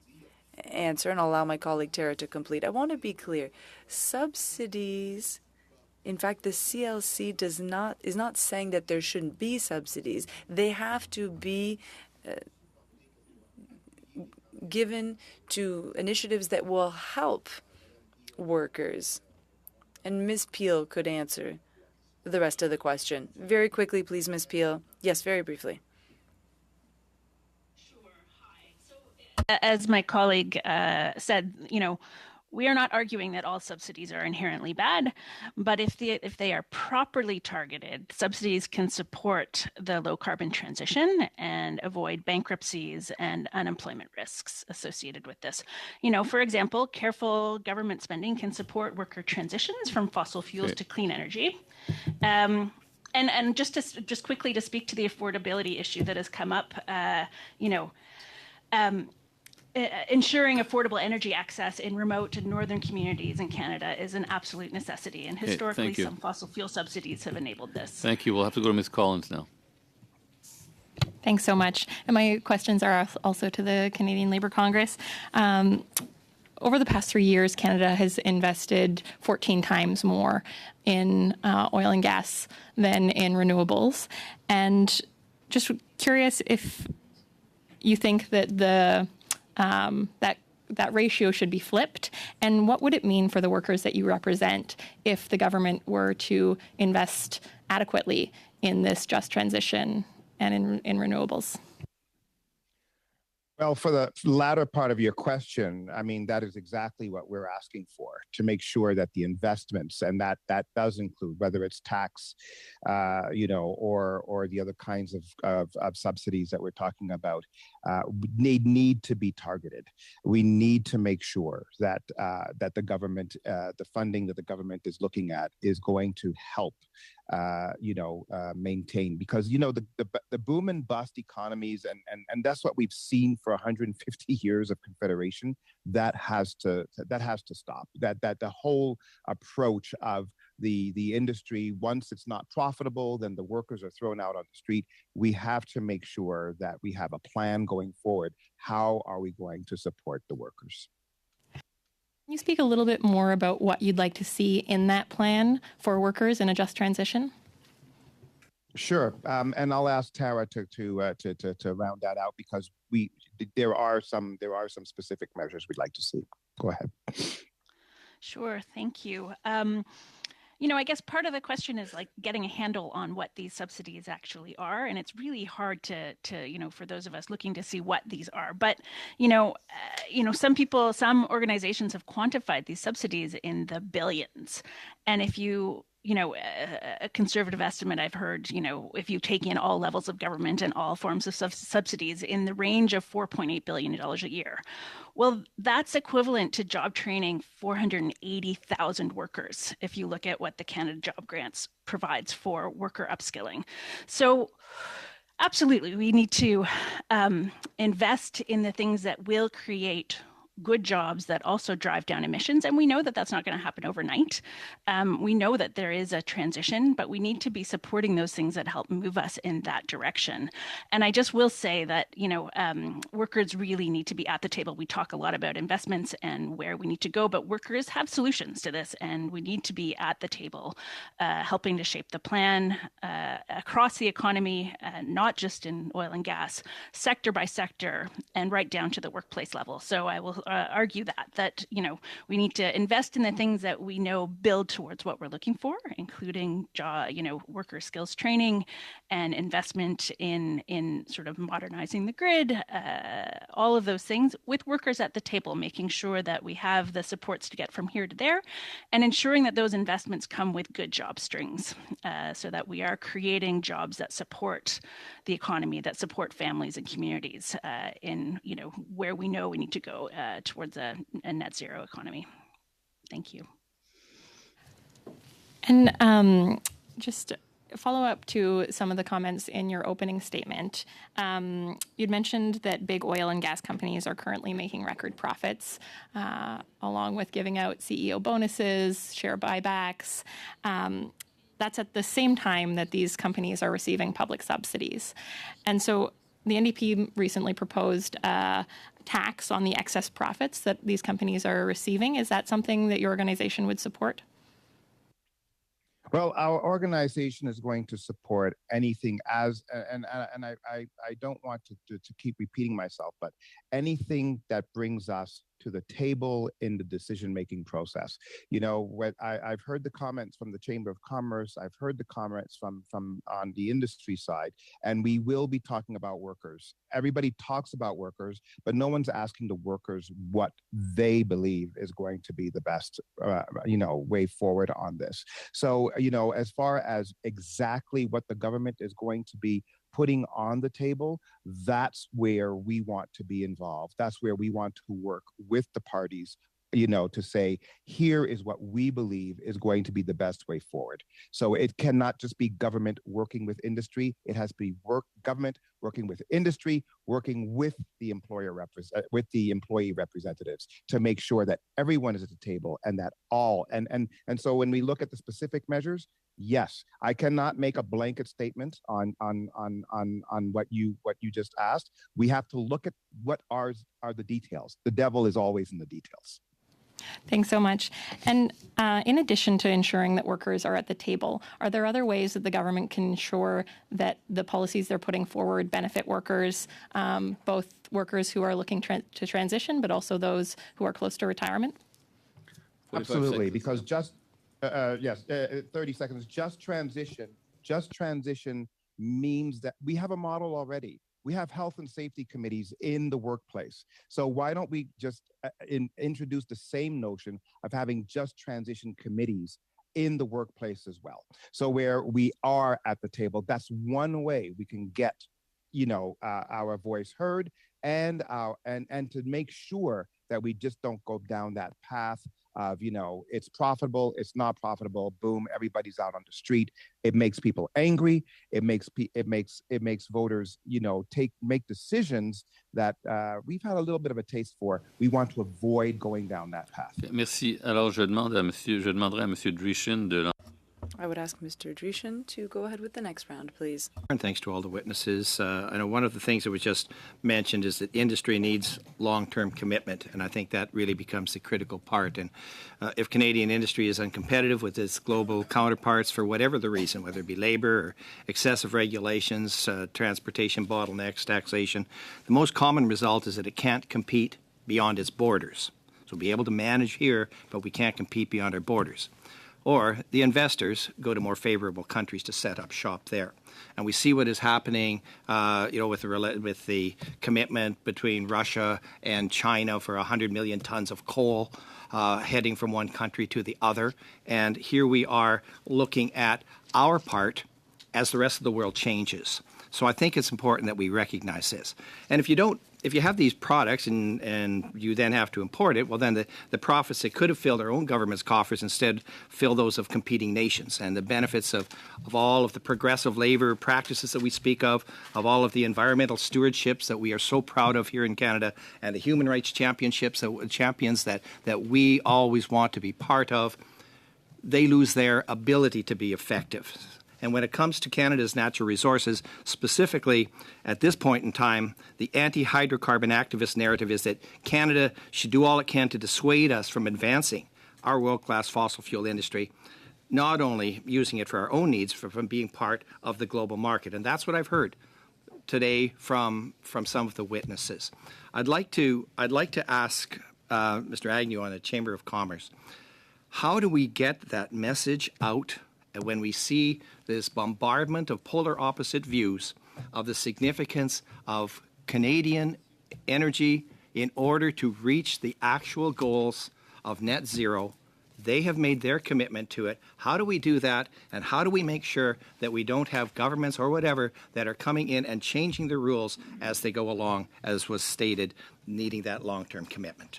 answer and I'll allow my colleague Tara to complete. I want to be clear. Subsidies. In fact, the CLC is not saying that there shouldn't be subsidies. They have to be given to initiatives that will help workers. And Ms. Peel could answer the rest of the question. Very quickly, please, Ms. Peel. Yes, very briefly. As my colleague said, we are not arguing that all subsidies are inherently bad, but if they are properly targeted, subsidies can support the low carbon transition and avoid bankruptcies and unemployment risks associated with this. For example, careful government spending can support worker transitions from fossil fuels to clean energy. And just quickly to speak to the affordability issue that has come up, ensuring affordable energy access in remote and northern communities in Canada is an absolute necessity, and historically some fossil fuel subsidies have enabled this. Thank you. We'll have to go to Ms. Collins now. Thanks so much. And my questions are also to the Canadian Labour Congress. Over the past 3 years, Canada has invested 14 times more in oil and gas than in renewables. And just curious if you think that that ratio should be flipped, and what would it mean for the workers that you represent if the government were to invest adequately in this just transition and in renewables? Well, for the latter part of your question, I mean, that is exactly what we're asking for, to make sure that the investments, and that does include whether it's tax, or the other kinds of subsidies that we're talking about, need to be targeted. We need to make sure that the government, the funding that the government is looking at, is going to help maintain, because the boom and bust economies, and that's what we've seen for 150 years of Confederation. That has to stop. That the whole approach of the industry, once it's not profitable, then the workers are thrown out on the street. We have to make sure that we have a plan going forward. How are we going to support the workers? Can you speak a little bit more about what you'd like to see in that plan for workers in a just transition? Sure, and I'll ask Tara to round that out because there are some specific measures we'd like to see. Go ahead. Sure, thank you. I guess part of the question is like getting a handle on what these subsidies actually are, and it's really hard to for those of us looking to see what these are. But some organizations have quantified these subsidies in the billions, and if you a conservative estimate I've heard, if you take in all levels of government and all forms of subsidies in the range of $4.8 billion a year. Well, that's equivalent to job training 480,000 workers if you look at what the Canada Job Grants provides for worker upskilling. So absolutely, we need to invest in the things that will create good jobs that also drive down emissions. And we know that that's not going to happen overnight. We know that there is a transition, but we need to be supporting those things that help move us in that direction. And I just will say that, workers really need to be at the table. We talk a lot about investments and where we need to go, but workers have solutions to this, and we need to be at the table, helping to shape the plan across the economy, not just in oil and gas, sector by sector, and right down to the workplace level. So I will argue that we need to invest in the things that we know build towards what we're looking for, including worker skills training and investment in sort of modernizing the grid, all of those things with workers at the table, making sure that we have the supports to get from here to there, and ensuring that those investments come with good job strings, so that we are creating jobs that support the economy, that support families and communities in where we know we need to go towards a net zero economy. Thank you. And just follow up to some of the comments in your opening statement. You'd mentioned that big oil and gas companies are currently making record profits, along with giving out CEO bonuses, share buybacks. That's at the same time that these companies are receiving public subsidies. And so the NDP recently proposed a tax on the excess profits that these companies are receiving. Is that something that your organization would support? Well, our organization is going to support anything and I don't want to keep repeating myself, but anything that brings us to the table in the decision-making process. I've heard the comments from the Chamber of Commerce. I've heard the comments from on the industry side, and we will be talking about workers. Everybody talks about workers, but no one's asking the workers what they believe is going to be the best, way forward on this. So, as far as exactly what the government is going to be putting on the table, that's where we want to be involved. That's where we want to work with the parties, to say, here is what we believe is going to be the best way forward. So it cannot just be government working with industry. It has to be government working with industry, working with the employee representatives to make sure that everyone is at the table and that all, and so when we look at the specific measures, yes, I cannot make a blanket statement on what you just asked. We have to look at what are the details. The devil is always in the details. Thanks so much. And in addition to ensuring that workers are at the table, are there other ways that the government can ensure that the policies they're putting forward benefit workers, both workers who are looking to transition, but also those who are close to retirement? Absolutely, because 30 seconds. Just transition means that we have a model already. We have health and safety committees in the workplace. So why don't we just introduce the same notion of having just transition committees in the workplace as well? So where we are at the table, that's one way we can get, our voice heard and to make sure that we just don't go down that path of, it's profitable, it's not profitable, boom, everybody's out on the street. It makes people angry. It makes voters, make decisions that we've had a little bit of a taste for. We want to avoid going down that path. Merci. Alors, je demanderai à Monsieur Drishin de I would ask Mr. Dreeshen to go ahead with the next round, please. And thanks to all the witnesses. I know one of the things that was just mentioned is that industry needs long-term commitment, and I think that really becomes the critical part. And if Canadian industry is uncompetitive with its global counterparts for whatever the reason, whether it be labor or excessive regulations, transportation bottlenecks, taxation, the most common result is that it can't compete beyond its borders. So we'll be able to manage here, but we can't compete beyond our borders. Or the investors go to more favorable countries to set up shop there. And we see what is happening, with the commitment between Russia and China for 100 million tons of coal heading from one country to the other. And here we are looking at our part as the rest of the world changes. So I think it's important that we recognize this. And if you have these products and you then have to import it, well, then the profits that could have filled our own government's coffers instead fill those of competing nations. And the benefits of all of the progressive labor practices that we speak of all of the environmental stewardships that we are so proud of here in Canada, and the human rights champions that we always want to be part of, they lose their ability to be effective. And when it comes to Canada's natural resources, specifically at this point in time, the anti-hydrocarbon activist narrative is that Canada should do all it can to dissuade us from advancing our world-class fossil fuel industry, not only using it for our own needs, but from being part of the global market. And that's what I've heard today from some of the witnesses. I'd like to ask Mr. Agnew on the Chamber of Commerce, how do we get that message out when we see this bombardment of polar opposite views of the significance of Canadian energy in order to reach the actual goals of net zero? They have made their commitment to it. How do we do that? And how do we make sure that we don't have governments or whatever that are coming in and changing the rules as they go along, as was stated, needing that long-term commitment?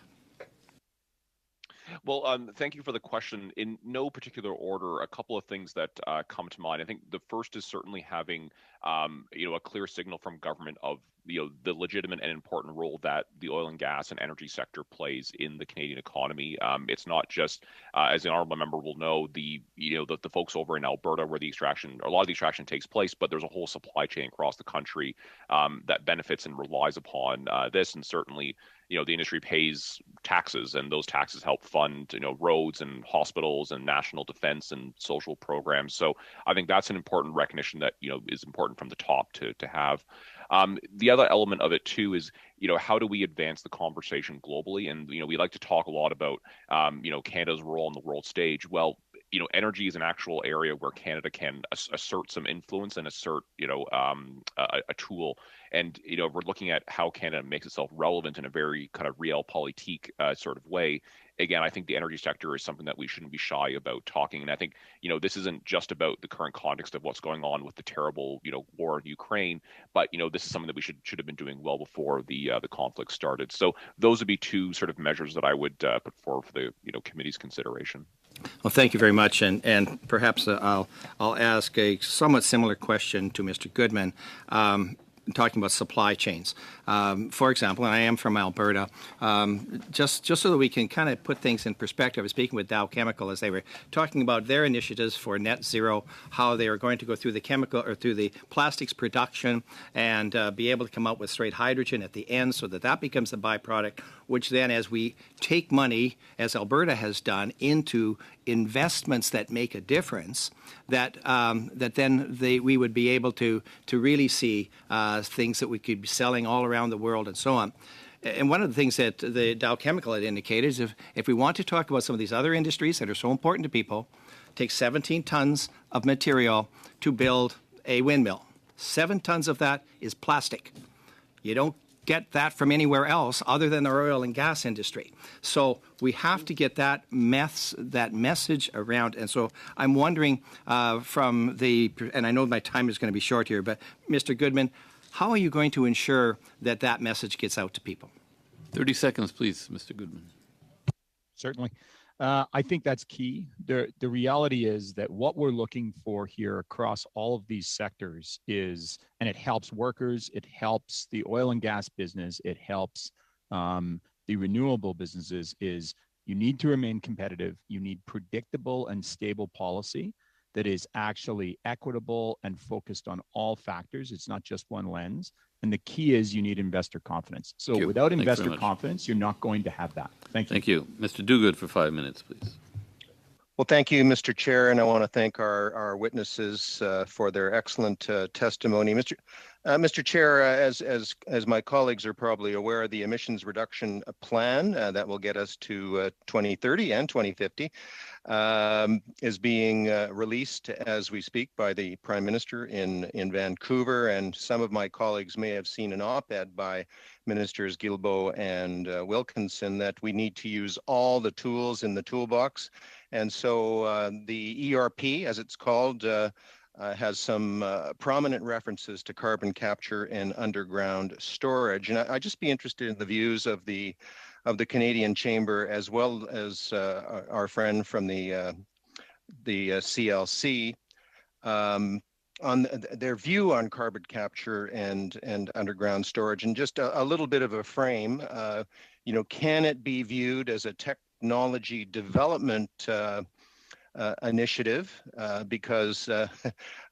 Well, thank you for the question. In no particular order, a couple of things that come to mind. I think the first is certainly having, a clear signal from government of the legitimate and important role that the oil and gas and energy sector plays in the Canadian economy. It's not just, as an honorable member will know, the folks over in Alberta where a lot of the extraction takes place, but there's a whole supply chain across the country that benefits and relies upon this, and certainly the industry pays taxes, and those taxes help fund, roads and hospitals and national defense and social programs. So I think that's an important recognition that, is important from the top to have. The other element of it too is, how do we advance the conversation globally? And, we like to talk a lot about, Canada's role on the world stage. Well, energy is an actual area where Canada can assert some influence and assert, a tool. And, we're looking at how Canada makes itself relevant in a very kind of realpolitik sort of way. Again, I think the energy sector is something that we shouldn't be shy about talking. And I think, this isn't just about the current context of what's going on with the terrible, war in Ukraine, but, this is something that we should have been doing well before the conflict started. So those would be two sort of measures that I would put forward for the, committee's consideration. Well, thank you very much, and perhaps I'll ask a somewhat similar question to Mr. Goodman, talking about supply chains. For example, and I am from Alberta, just so that we can kind of put things in perspective, I was speaking with Dow Chemical as they were talking about their initiatives for net zero, how they are going to go through the chemical or through the plastics production and be able to come out with straight hydrogen at the end so that becomes the byproduct, which then as we take money, as Alberta has done, into investments that make a difference, that then we would be able to really see things that we could be selling all around the world and so on. And one of the things that the Dow Chemical had indicated is if we want to talk about some of these other industries that are so important to people, it takes 17 tons of material to build a windmill. 7 tons of that is plastic. You don't get that from anywhere else other than the oil and gas industry. So we have to get that message around. And so I'm wondering and I know my time is going to be short here, but Mr. Goodman, how are you going to ensure that message gets out to people? 30 seconds, please, Mr. Goodman. Certainly. I think that's key. The reality is that what we're looking for here across all of these sectors is, and it helps workers, it helps the oil and gas business, it helps the renewable businesses, is you need to remain competitive. You need predictable and stable policy that is actually equitable and focused on all factors. It's not just one lens. And the key is you need investor confidence. So without investor confidence, you're not going to have that. Thank you. Thank you. Mr. Duguid for 5 minutes, please. Well, thank you, Mr. Chair, and I want to thank our witnesses for their excellent testimony. Mr. Chair, as my colleagues are probably aware, the emissions reduction plan that will get us to 2030 and 2050 is being released as we speak by the Prime Minister in Vancouver, and some of my colleagues may have seen an op-ed by Ministers Guilbeault and Wilkinson that we need to use all the tools in the toolbox. And so the ERP, as it's called, has some prominent references to carbon capture and underground storage. And I'd just be interested in the views of the Canadian Chamber, as well as our friend from the CLC, on their view on carbon capture and underground storage. And just a little bit of a frame, can it be viewed as a technology development initiative, because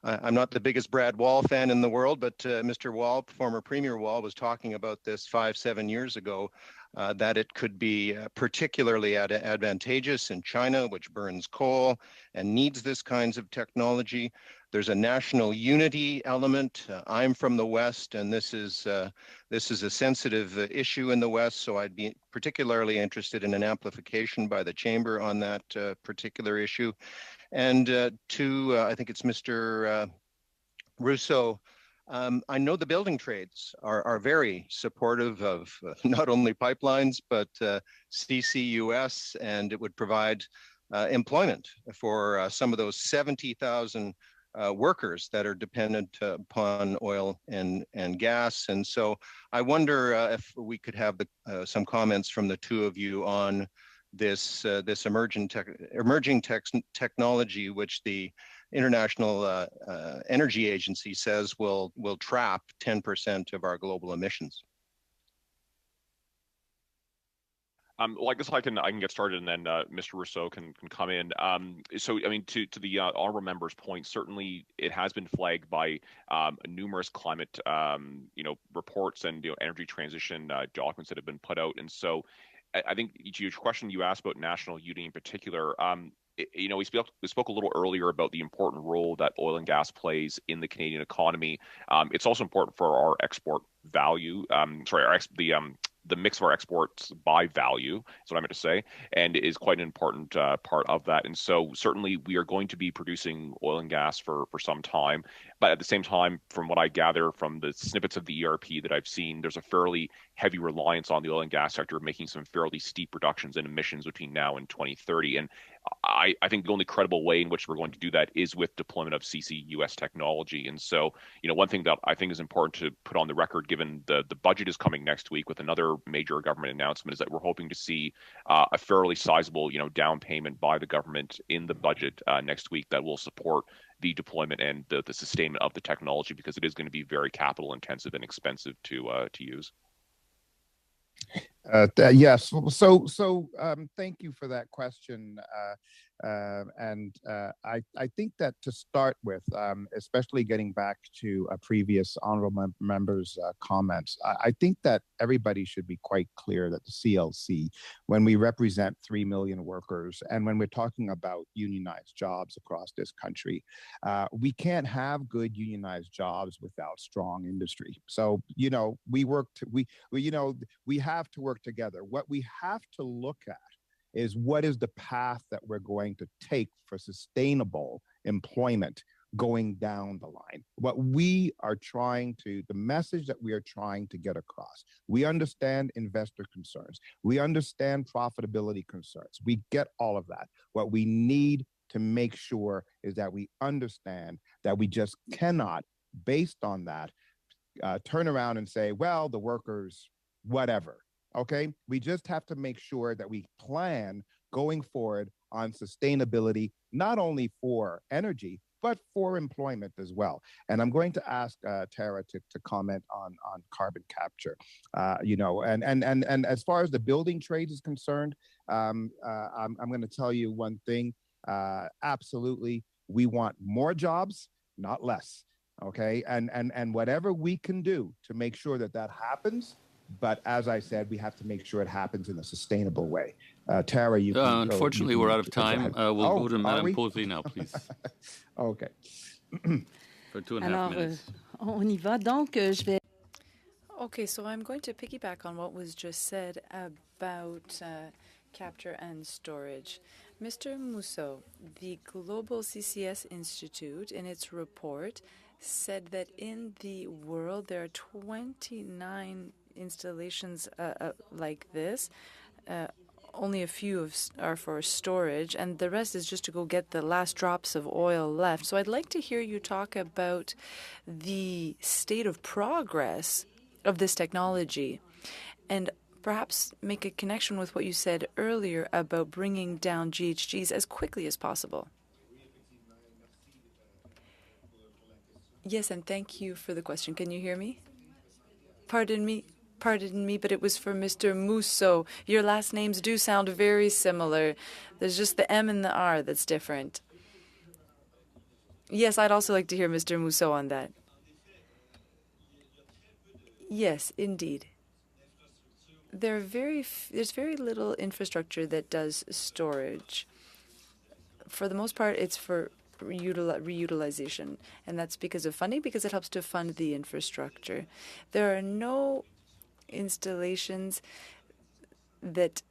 I'm not the biggest Brad Wall fan in the world, but Mr. Wall, former Premier Wall, was talking about this 5-7 years ago, that it could be particularly advantageous in China, which burns coal and needs this kinds of technology. There's a national unity element. I'm from the West, and this is a sensitive issue in the West, so I'd be particularly interested in an amplification by the Chamber on that particular issue. And I think it's Mr. Rousseau, I know the building trades are very supportive of not only pipelines, but CCUS, and it would provide employment for some of those 70,000 workers that are dependent upon oil and gas. And so I wonder if we could have some comments from the two of you on this emerging technology, which the International Energy Agency says will trap 10% of our global emissions. Well, I guess I can get started, and then Mr. Rousseau can come in. So, I mean, to the honorable member's point, certainly it has been flagged by numerous climate, reports and energy transition documents that have been put out. And so, I think to your question you asked about national unity in particular, we spoke a little earlier about the important role that oil and gas plays in the Canadian economy. It's also important for our export value. The mix of our exports by value is what I meant to say, and is quite an important part of that. And so certainly we are going to be producing oil and gas for some time. But at the same time, from what I gather from the snippets of the ERP that I've seen, there's a fairly heavy reliance on the oil and gas sector, making some fairly steep reductions in emissions between now and 2030. And I think the only credible way in which we're going to do that is with deployment of CCUS technology. And so, one thing that I think is important to put on the record, given the budget is coming next week with another major government announcement, is that we're hoping to see a fairly sizable, down payment by the government in the budget next week that will support the deployment and the sustainment of the technology, because it is going to be very capital intensive and expensive to use. Yes. So thank you for that question. I think that to start with, especially getting back to a previous honorable member's comments, I think that everybody should be quite clear that the CLC, when we represent 3 million workers and when we're talking about unionized jobs across this country, we can't have good unionized jobs without strong industry. So, we have to work together. What we have to look at is what is the path that we're going to take for sustainable employment going down the line. The message that we are trying to get across, we understand investor concerns. We understand profitability concerns. We get all of that. What we need to make sure is that we understand that we just cannot, based on that, turn around and say, well, the workers, whatever. Okay, we just have to make sure that we plan going forward on sustainability, not only for energy, but for employment as well. And I'm going to ask Tara to comment on carbon capture. And as far as the building trades is concerned, I'm going to tell you one thing. Absolutely, We want more jobs, not less. Okay, and whatever we can do to make sure that that happens. But as I said, we have to make sure it happens in a sustainable way. Tara, you can. Unfortunately, we're out of time. We'll go to Madame we? Posey now, please. Okay. For 2.5 minutes. On y va. Donc, je vais. Okay, so I'm going to piggyback on what was just said about capture and storage. Mr. Mousseau, the Global CCS Institute, in its report, said that in the world there are 29 installations like this. Only a few are for storage, and the rest is just to go get the last drops of oil left. So I'd like to hear you talk about the state of progress of this technology, and perhaps make a connection with what you said earlier about bringing down GHGs as quickly as possible. Yes, and thank you for the question. Can you hear me? Pardon me, but it was for Mr. Mousseau. Your last names do sound very similar. There's just the M and the R that's different. Yes, I'd also like to hear Mr. Mousseau on that. Yes, indeed. There's very little infrastructure that does storage. For the most part, it's for reutilization, and that's because of funding, because it helps to fund the infrastructure. There are no installations that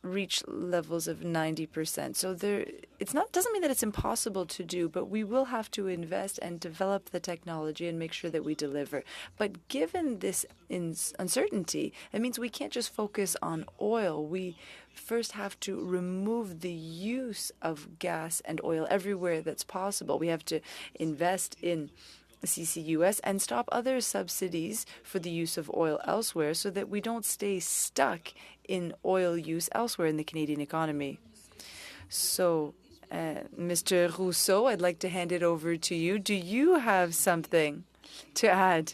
reach levels of 90%. So doesn't mean that it's impossible to do, but we will have to invest and develop the technology and make sure that we deliver. But given this uncertainty, it means we can't just focus on oil. We first have to remove the use of gas and oil everywhere that's possible. We have to invest in CCUS and stop other subsidies for the use of oil elsewhere so that we don't stay stuck in oil use elsewhere in the Canadian economy. So, Mr. Rousseau, I'd like to hand it over to you. Do you have something to add?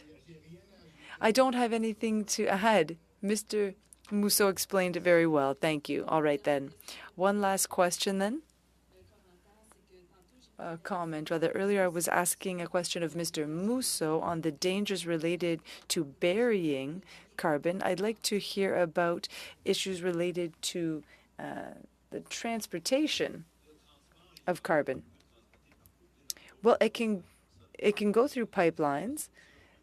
I don't have anything to add. Mr. Mousseau explained it very well. Thank you. All right, then. One last question, then. Comment. Rather, earlier I was asking a question of Mr. Mousseau on the dangers related to burying carbon. I'd like to hear about issues related to the transportation of carbon. Well, it can go through pipelines,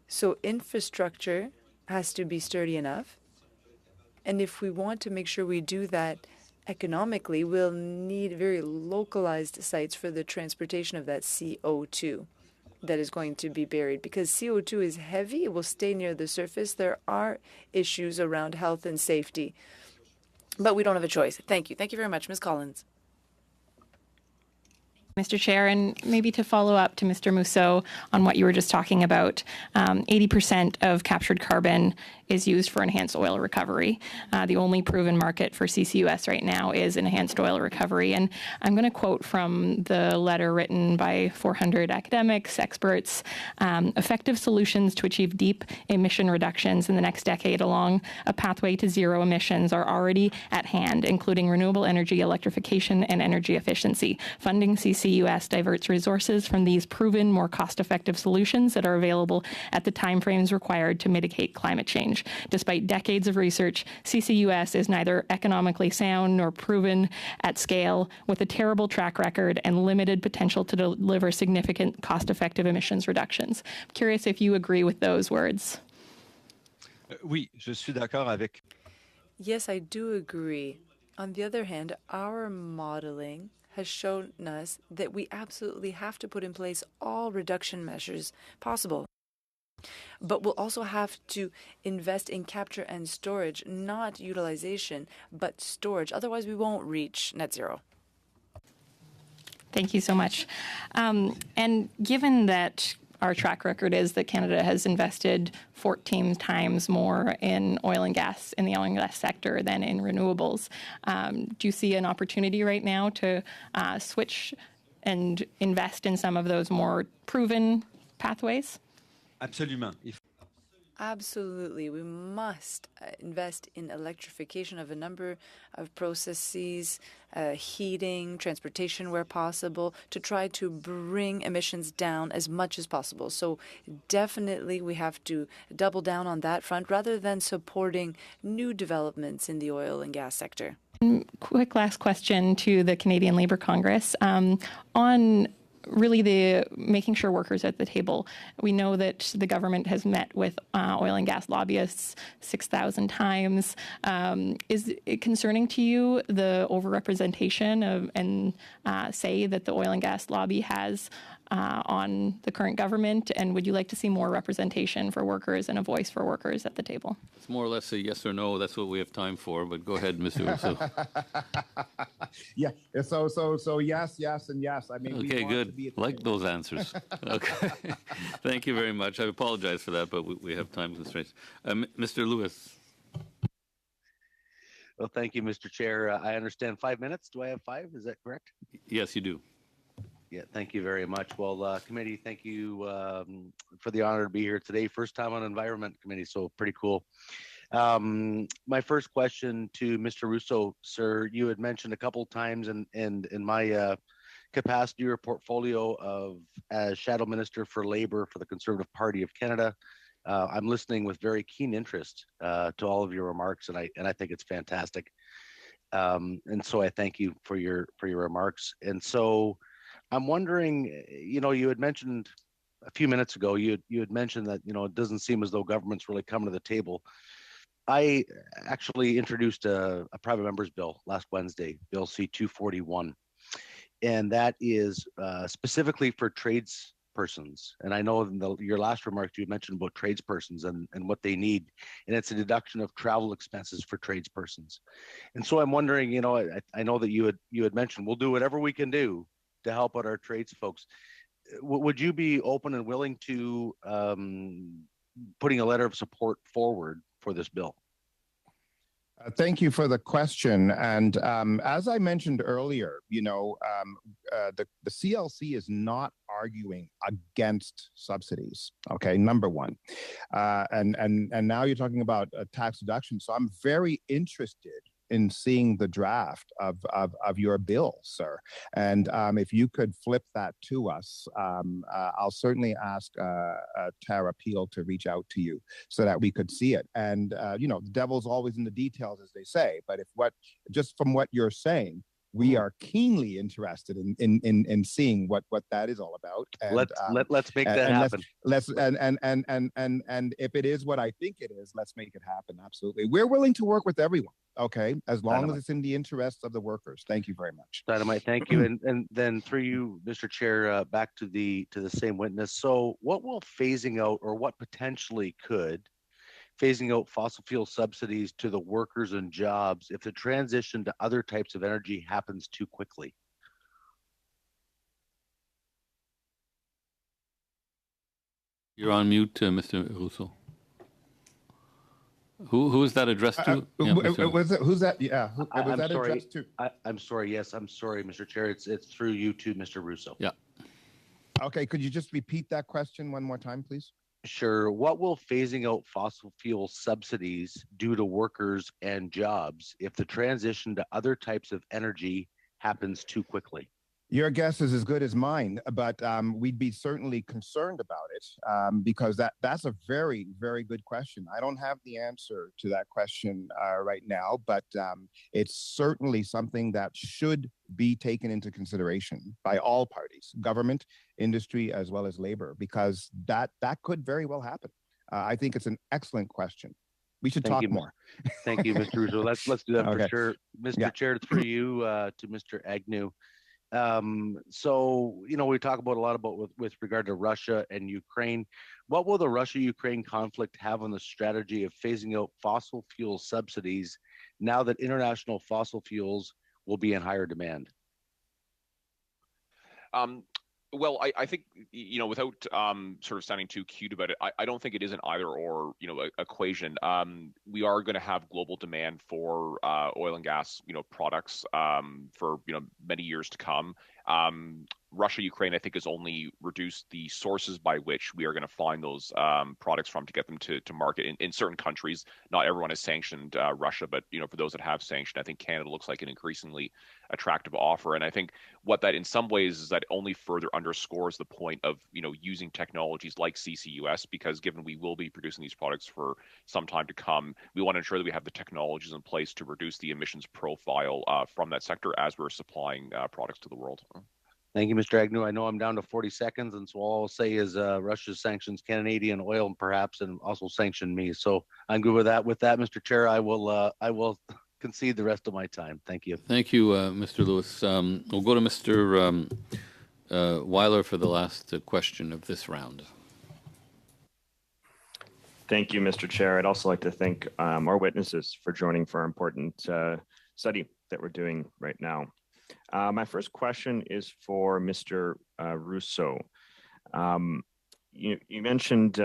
so infrastructure has to be sturdy enough. And if we want to make sure we do that economically, we'll need very localized sites for the transportation of that CO2 that is going to be buried. Because CO2 is heavy, it will stay near the surface. There are issues around health and safety, but we don't have a choice. Thank you. Thank you very much, Ms. Collins. Mr. Chair, and maybe to follow up to Mr. Mousseau on what you were just talking about, 80% of captured carbon is used for enhanced oil recovery. The only proven market for CCUS right now is enhanced oil recovery. And I'm going to quote from the letter written by 400 academics, experts. Effective solutions to achieve deep emission reductions in the next decade along a pathway to zero emissions are already at hand, including renewable energy, electrification, and energy efficiency. Funding CCUS diverts resources from these proven, more cost-effective solutions that are available at the timeframes required to mitigate climate change. Despite decades of research, CCUS is neither economically sound nor proven at scale, with a terrible track record and limited potential to deliver significant cost-effective emissions reductions. I'm curious if you agree with those words. Oui, je suis d'accord avec. Yes, I do agree. On the other hand, our modeling has shown us that we absolutely have to put in place all reduction measures possible. But we'll also have to invest in capture and storage, not utilization, but storage. Otherwise, we won't reach net zero. Thank you so much. And given that our track record is that Canada has invested 14 times more in oil and gas, in the oil and gas sector than in renewables, do you see an opportunity right now to switch and invest in some of those more proven pathways? Absolument. Absolutely. We must invest in electrification of a number of processes, heating, transportation where possible, to try to bring emissions down as much as possible. So definitely we have to double down on that front rather than supporting new developments in the oil and gas sector. Quick last question to the Canadian Labour Congress on really the making sure workers are at the table. We know that the government has met with oil and gas lobbyists 6,000 times. Is it concerning to you the overrepresentation of and say that the oil and gas lobby has on the current government? And would you like to see more representation for workers and a voice for workers at the table? It's more or less a yes or no. That's what we have time for. But go ahead, Mr. Russo. Yeah. So yes, and yes. I mean, okay, good. Like those answers. Okay. Thank you very much. I apologize for that, but we have time constraints. Mr. Lewis. Well, thank you, Mr. Chair. I understand 5 minutes. Do I have 5? Is that correct? Yes, you do. Yeah, thank you very much. Well, committee, thank you for the honor to be here today. First time on Environment Committee, so pretty cool. My first question to Mr. Russo, sir, you had mentioned a couple of times in my capacity or portfolio of as Shadow Minister for Labour for the Conservative Party of Canada. I'm listening with very keen interest to all of your remarks, and I think it's fantastic. And so I thank you for your remarks. And so I'm wondering, you had mentioned a few minutes ago, you had mentioned that, it doesn't seem as though government's really coming to the table. I actually introduced a private member's bill last Wednesday, Bill C-241, and that is specifically for tradespersons. And I know in your last remarks you mentioned about tradespersons and what they need, and it's a deduction of travel expenses for tradespersons. And so I'm wondering, I know that you had mentioned we'll do whatever we can do to help out our trades folks. Would you be open and willing to putting a letter of support forward for this bill? Thank you for the question. And as I mentioned earlier, the CLC is not arguing against subsidies. Okay, number one, and now you're talking about a tax deduction. So I'm very interested in seeing the draft of your bill, sir. And if you could flip that to us, I'll certainly ask Tara Peel to reach out to you so that we could see it. And, the devil's always in the details, as they say. But just from what you're saying, we are keenly interested in seeing what that is all about. And, let's make that happen. And if it is what I think it is, let's make it happen. Absolutely, we're willing to work with everyone. Okay, as long as it's in the interests of the workers. Thank you very much. Dynamite, thank you. And then through you, Mr. Chair, back to the same witness. So, what will phasing out, or what potentially could phasing out fossil fuel subsidies to the workers and jobs if the transition to other types of energy happens too quickly? You're on mute, Mr. Russo. Who is that addressed to? Who's that? Yeah, was that sorry. addressed to? I'm sorry. Yes, I'm sorry, Mr. Chair. It's through you to Mr. Russo. Yeah. Okay, could you just repeat that question one more time, please? Sure. What will phasing out fossil fuel subsidies do to workers and jobs if the transition to other types of energy happens too quickly? Your guess is as good as mine, but we'd be certainly concerned about it because that's a very, very good question. I don't have the answer to that question right now, but it's certainly something that should be taken into consideration by all parties, government, industry, as well as labor, because that could very well happen. I think it's an excellent question. We should talk more. Thank you, Mr. Russo. Let's do that for sure. Mr. Chair, through you to Mr. Agnew. So, we talk about a lot about with regard to Russia and Ukraine. What will the Russia-Ukraine conflict have on the strategy of phasing out fossil fuel subsidies now that international fossil fuels will be in higher demand? Well, I think, without sort of sounding too cute about it, I don't think it is an either or, equation. We are going to have global demand for oil and gas, products for, many years to come. Russia, Ukraine, I think, has only reduced the sources by which we are going to find those products from to get them to market in certain countries. Not everyone has sanctioned Russia, but for those that have sanctioned, I think Canada looks like an increasingly attractive offer. And I think what that in some ways is that only further underscores the point of using technologies like CCUS, because given we will be producing these products for some time to come, we want to ensure that we have the technologies in place to reduce the emissions profile from that sector as we're supplying products to the world. Thank you, Mr. Agnew. I know I'm down to 40 seconds, and so all I'll say is Russia sanctions Canadian oil, perhaps, and also sanction me. So I'm good with that. With that, Mr. Chair, I will concede the rest of my time. Thank you. Thank you, Mr. Lewis. We'll go to Mr. Weiler for the last question of this round. Thank you, Mr. Chair. I'd also like to thank our witnesses for joining for our important study that we're doing right now. My first question is for Mr. Rousseau. You mentioned,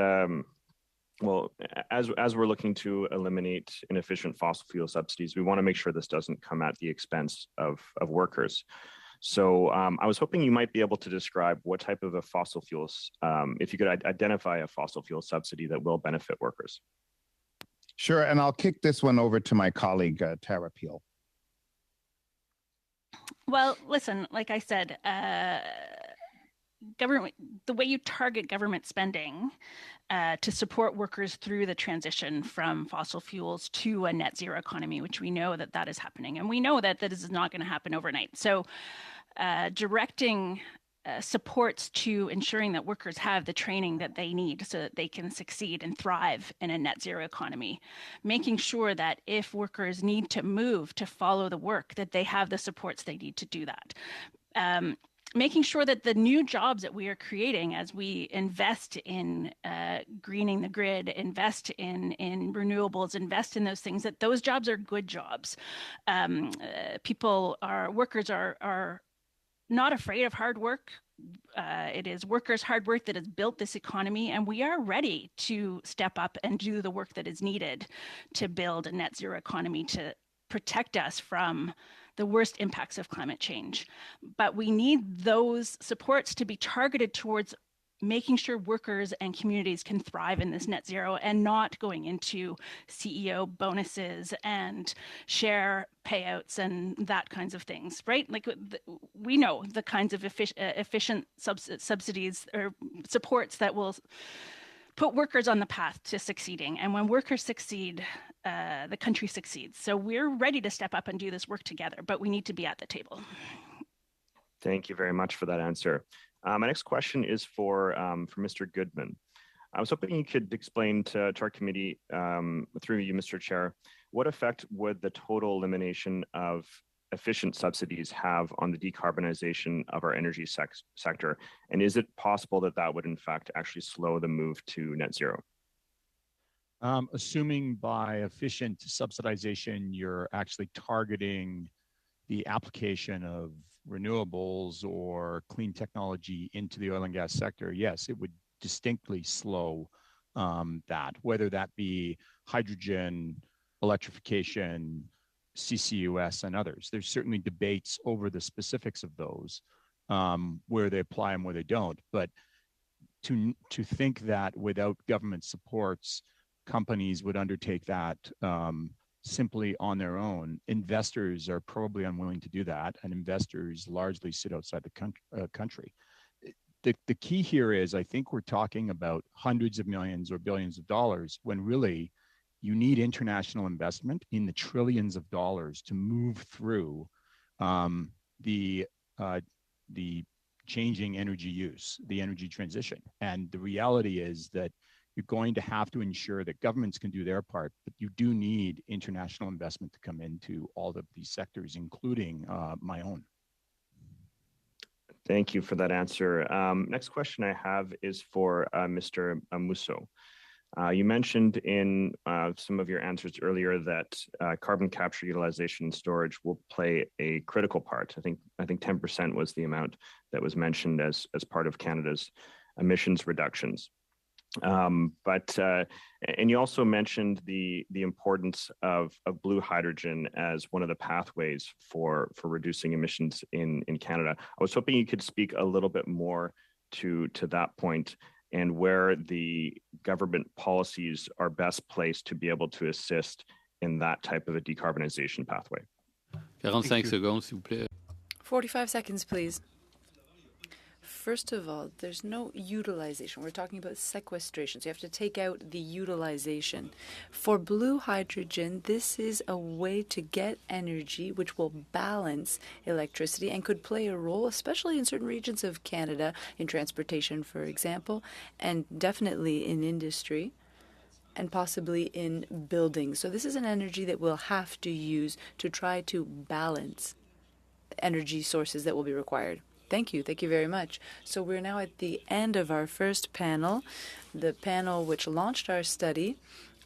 well, as we're looking to eliminate inefficient fossil fuel subsidies, we want to make sure this doesn't come at the expense of workers. So I was hoping you might be able to describe what type of a fossil fuels, if you could identify a fossil fuel subsidy that will benefit workers. Sure, and I'll kick this one over to my colleague, Tara Peel. Well, listen, like I said, government, the way you target government spending to support workers through the transition from fossil fuels to a net zero economy, which we know that is happening. And we know that this is not going to happen overnight. So directing supports to ensuring that workers have the training that they need so that they can succeed and thrive in a net zero economy, making sure that if workers need to move to follow the work, that they have the supports they need to do that. Making sure that the new jobs that we are creating as we invest in greening the grid, invest in renewables, invest in those things, that those jobs are good jobs. Workers are not afraid of hard work. It is workers' hard work that has built this economy, and we are ready to step up and do the work that is needed to build a net zero economy to protect us from the worst impacts of climate change. But we need those supports to be targeted towards making sure workers and communities can thrive in this net zero and not going into CEO bonuses and share payouts and that kinds of things, right? Like we know the kinds of efficient subsidies or supports that will put workers on the path to succeeding. And when workers succeed, the country succeeds. So we're ready to step up and do this work together, but we need to be at the table. Thank you very much for that answer. My next question is for Mr. Goodman. I was hoping you could explain to our committee, through you, Mr. Chair, what effect would the total elimination of efficient subsidies have on the decarbonization of our energy sector? And is it possible that would in fact actually slow the move to net zero? Assuming by efficient subsidization, you're actually targeting the application of renewables or clean technology into the oil and gas sector, yes, it would distinctly slow that, whether that be hydrogen, electrification, CCUS, and others. There's certainly debates over the specifics of those, where they apply and where they don't. But to think that without government supports, companies would undertake that simply on their own, investors are probably unwilling to do that, and investors largely sit outside the country. The key here is, I think we're talking about hundreds of millions or billions of dollars, when really you need international investment in the trillions of dollars to move through the changing energy use, the energy transition. And the reality is that you're going to have to ensure that governments can do their part, but you do need international investment to come into all of these sectors, including my own. Thank you for that answer. Next question I have is for Mr. Musso. You mentioned in some of your answers earlier that carbon capture, utilization, and storage will play a critical part. I think 10% was the amount that was mentioned as part of Canada's emissions reductions. And you also mentioned the importance of blue hydrogen as one of the pathways for reducing emissions in Canada. I was hoping you could speak a little bit more to that point and where the government policies are best placed to be able to assist in that type of a decarbonization pathway. 45 seconds, s'il vous plaît. 45 seconds, please. First of all, there's no utilization. We're talking about sequestration. So you have to take out the utilization. For blue hydrogen, this is a way to get energy which will balance electricity and could play a role, especially in certain regions of Canada, in transportation, for example, and definitely in industry, and possibly in buildings. So this is an energy that we'll have to use to try to balance energy sources that will be required. Thank you. Thank you very much. So we're now at the end of our first panel, the panel which launched our study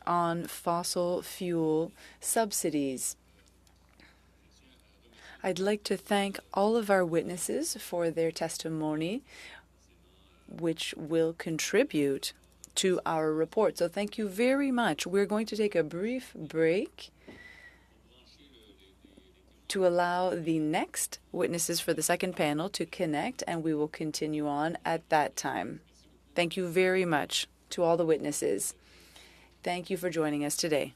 on fossil fuel subsidies. I'd like to thank all of our witnesses for their testimony, which will contribute to our report. So thank you very much. We're going to take a brief break to allow the next witnesses for the second panel to connect, and we will continue on at that time. Thank you very much to all the witnesses. Thank you for joining us today.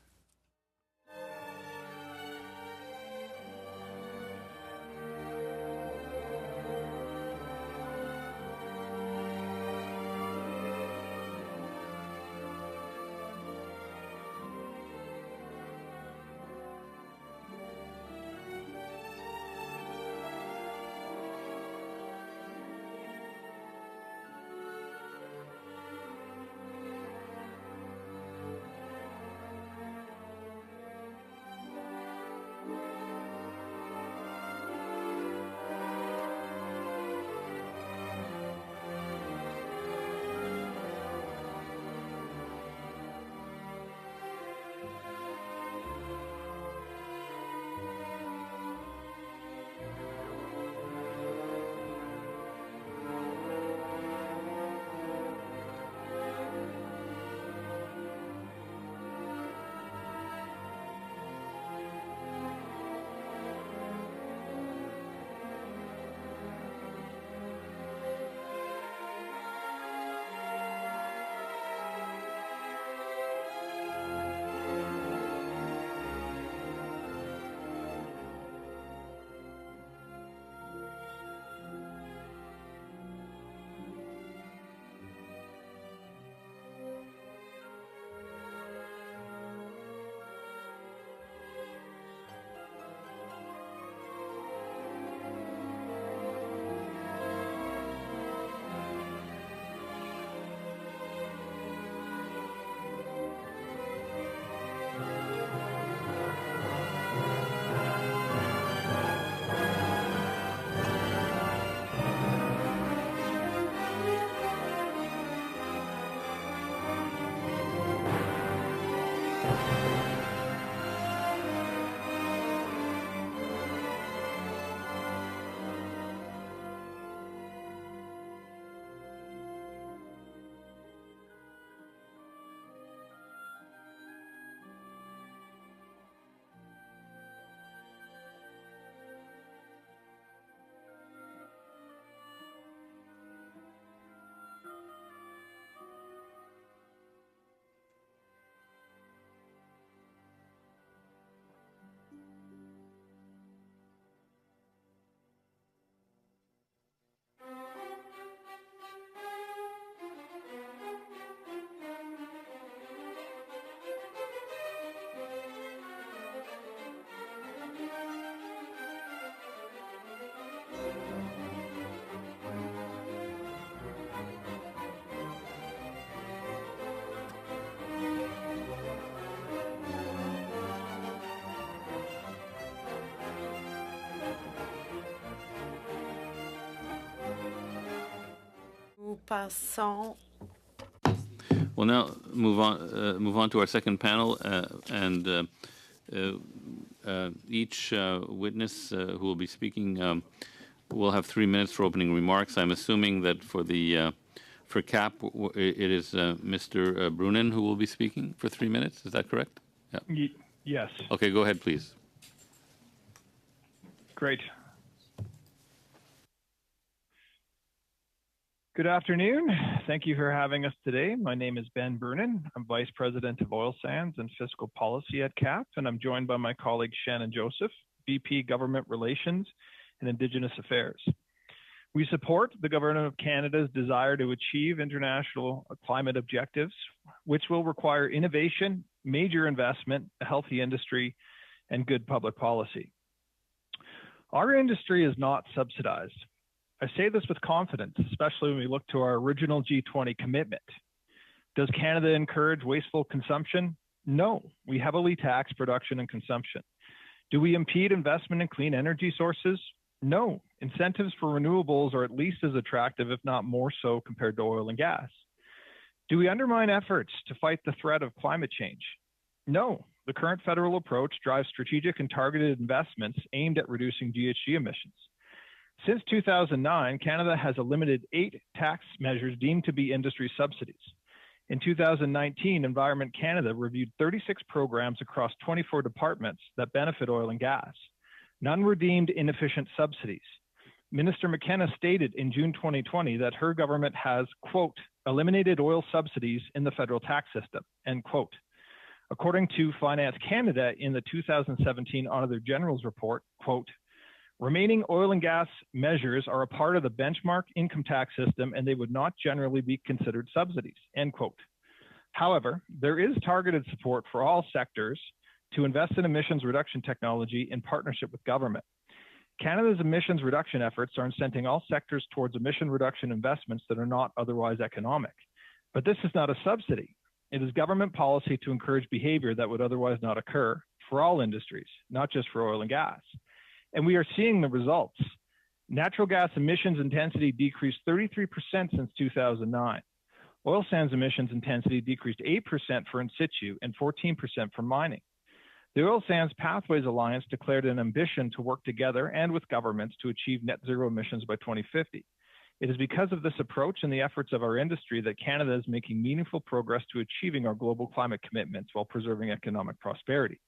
We'll now move on to our second panel, and each witness who will be speaking will have 3 minutes for opening remarks. I'm assuming that for for CAP, it is Mr. Brunin who will be speaking for 3 minutes. Is that correct? Yeah. Yes. Okay, go ahead, please. Great. Good afternoon. Thank you for having us today. My name is Ben Brunin. I'm Vice President of Oil Sands and Fiscal Policy at CAP, and I'm joined by my colleague Shannon Joseph, VP Government Relations and Indigenous Affairs. We support the Government of Canada's desire to achieve international climate objectives, which will require innovation, major investment, a healthy industry, and good public policy. Our industry is not subsidized. I say this with confidence, especially when we look to our original G20 commitment. Does Canada encourage wasteful consumption? No, we heavily tax production and consumption. Do we impede investment in clean energy sources? No, incentives for renewables are at least as attractive, if not more so, compared to oil and gas. Do we undermine efforts to fight the threat of climate change? No, the current federal approach drives strategic and targeted investments aimed at reducing GHG emissions. Since 2009, Canada has eliminated 8 tax measures deemed to be industry subsidies. In 2019, Environment Canada reviewed 36 programs across 24 departments that benefit oil and gas. None were deemed inefficient subsidies. Minister McKenna stated in June 2020 that her government has, quote, eliminated oil subsidies in the federal tax system, end quote. According to Finance Canada in the 2017 Auditor General's report, quote, remaining oil and gas measures are a part of the benchmark income tax system and they would not generally be considered subsidies, end quote. However, there is targeted support for all sectors to invest in emissions reduction technology in partnership with government. Canada's emissions reduction efforts are incenting all sectors towards emission reduction investments that are not otherwise economic. But this is not a subsidy. It is government policy to encourage behavior that would otherwise not occur for all industries, not just for oil and gas. And we are seeing the results. Natural gas emissions intensity decreased 33% since 2009. Oil sands emissions intensity decreased 8% for in situ and 14% for mining. The Oil Sands Pathways Alliance declared an ambition to work together and with governments to achieve net zero emissions by 2050. It is because of this approach and the efforts of our industry that Canada is making meaningful progress to achieving our global climate commitments while preserving economic prosperity.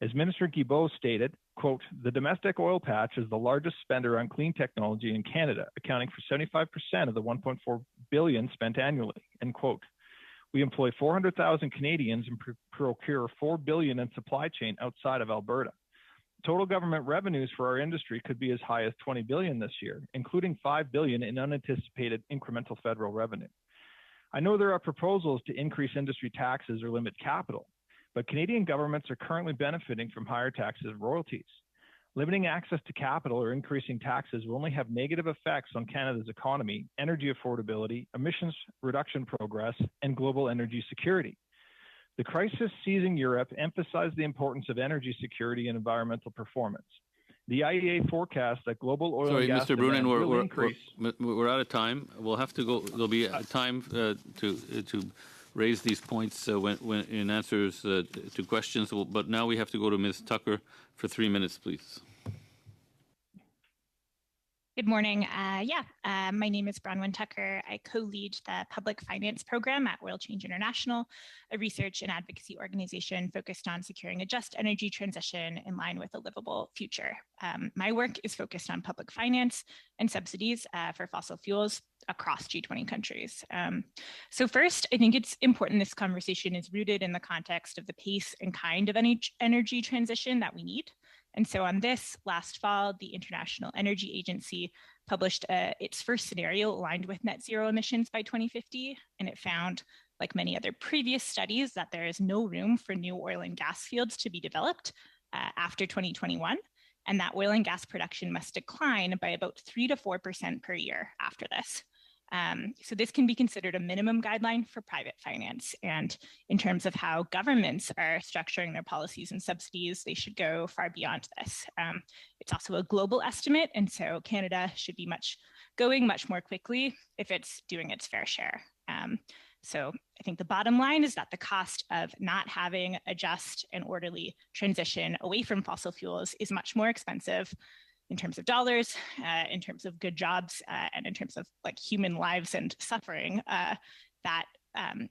As Minister Guilbeault stated, quote, the domestic oil patch is the largest spender on clean technology in Canada, accounting for 75% of the $1.4 billion spent annually, end quote. We employ 400,000 Canadians and procure $4 billion in supply chain outside of Alberta. Total government revenues for our industry could be as high as $20 billion this year, including $5 billion in unanticipated incremental federal revenue. I know there are proposals to increase industry taxes or limit capital, but Canadian governments are currently benefiting from higher taxes and royalties. Limiting access to capital or increasing taxes will only have negative effects on Canada's economy, energy affordability, emissions reduction progress, and global energy security. The crisis seizing Europe emphasized the importance of energy security and environmental performance. The IEA forecasts that global oil and gas Mr. Brunin, demand will increase. We're out of time. We'll have to go. There'll be time to raise these points when in answers to questions. But now we have to go to Ms. Tucker for 3 minutes, please. Good morning. My name is Bronwyn Tucker. I co-lead the Public Finance Program at Oil Change International, a research and advocacy organization focused on securing a just energy transition in line with a livable future. My work is focused on public finance and subsidies for fossil fuels across G20 countries. So first, I think it's important this conversation is rooted in the context of the pace and kind of energy transition that we need. And so on this, last fall, the International Energy Agency published its first scenario aligned with net zero emissions by 2050. And it found, like many other previous studies, that there is no room for new oil and gas fields to be developed after 2021, and that oil and gas production must decline by about 3 to 4% per year after this. So this can be considered a minimum guideline for private finance. And in terms of how governments are structuring their policies and subsidies, they should go far beyond this. It's also a global estimate. And so Canada should be going much more quickly if it's doing its fair share. So I think the bottom line is that the cost of not having a just and orderly transition away from fossil fuels is much more expensive in terms of dollars, in terms of good jobs, and in terms of like human lives and suffering, that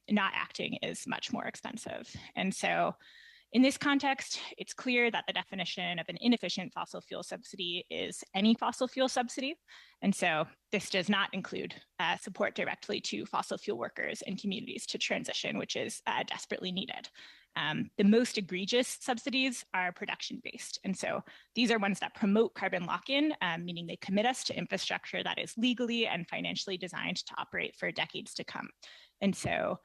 not acting is much more expensive. And so in this context, it's clear that the definition of an inefficient fossil fuel subsidy is any fossil fuel subsidy. And so this does not include support directly to fossil fuel workers and communities to transition, which is desperately needed. The most egregious subsidies are production-based. And so these are ones that promote carbon lock-in, meaning they commit us to infrastructure that is legally and financially designed to operate for decades to come. And so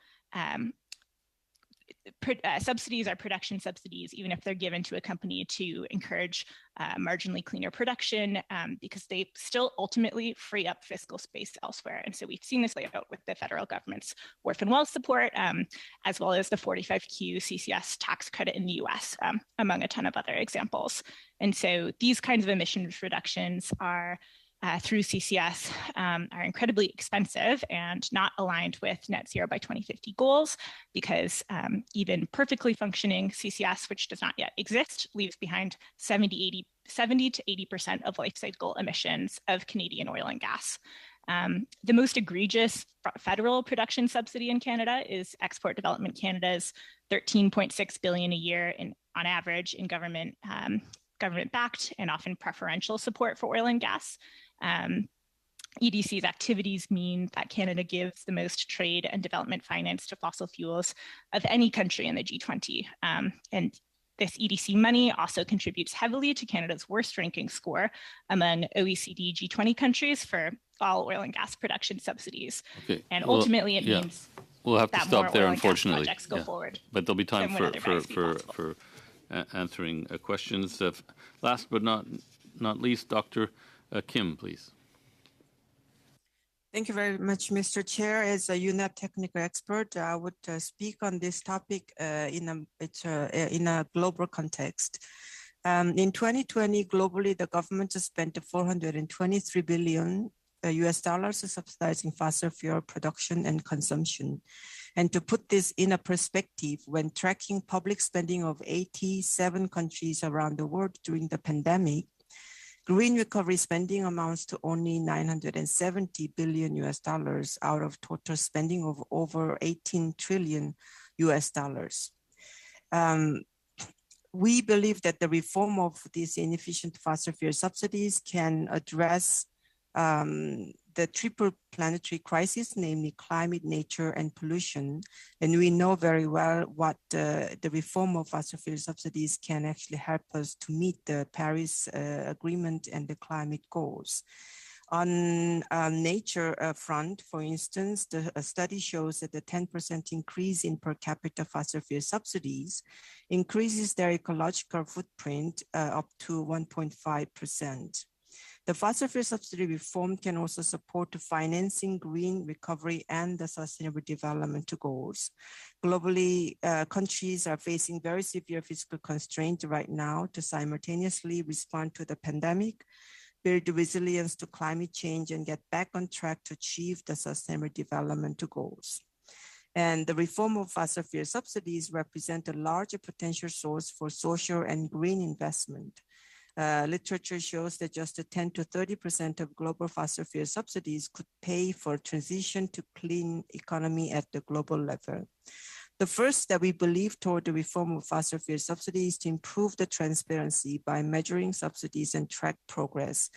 subsidies are production subsidies, even if they're given to a company to encourage marginally cleaner production, because they still ultimately free up fiscal space elsewhere. And so we've seen this play out with the federal government's orphan well support, as well as the 45Q CCS tax credit in the US, among a ton of other examples. And so these kinds of emissions reductions are through CCS are incredibly expensive and not aligned with net zero by 2050 goals, because even perfectly functioning CCS, which does not yet exist, leaves behind 70 to 80% of life cycle emissions of Canadian oil and gas. The most egregious federal production subsidy in Canada is Export Development Canada's $13.6 billion a year on average in government-backed and often preferential support for oil and gas. EDC's activities mean that Canada gives the most trade and development finance to fossil fuels of any country in the G20. And this EDC money also contributes heavily to Canada's worst ranking score among OECD G20 countries for all oil and gas production subsidies. Okay. And ultimately it means we'll have to that stop more there, oil and gas unfortunately. projects go forward. But there'll be time for answering questions. Last but not least, Dr. Kim, please. Thank you very much, Mr. Chair. As a UNEP technical expert, I would speak on this topic in a global context. In 2020, globally, the government spent $423 billion US dollars subsidizing fossil fuel production and consumption. And to put this in a perspective, when tracking public spending of 87 countries around the world during the pandemic, green recovery spending amounts to only $970 billion US dollars out of total spending of over 18 trillion US dollars. We believe that the reform of these inefficient fossil fuel subsidies can address the triple planetary crisis, namely climate, nature, and pollution. And we know very well what the reform of fossil fuel subsidies can actually help us to meet the Paris Agreement and the climate goals. On nature front, for instance, the study shows that the 10% increase in per capita fossil fuel subsidies increases their ecological footprint up to 1.5%. The fossil fuel subsidy reform can also support financing green recovery and the sustainable development goals. Globally, countries are facing very severe fiscal constraints right now to simultaneously respond to the pandemic, build resilience to climate change, and get back on track to achieve the sustainable development goals. And the reform of fossil fuel subsidies represent a larger potential source for social and green investment. Literature shows that just 10 to 30% of global fossil fuel subsidies could pay for transition to clean economy at the global level. The first step we believe toward the reform of fossil fuel subsidies is to improve the transparency by measuring subsidies and track progress.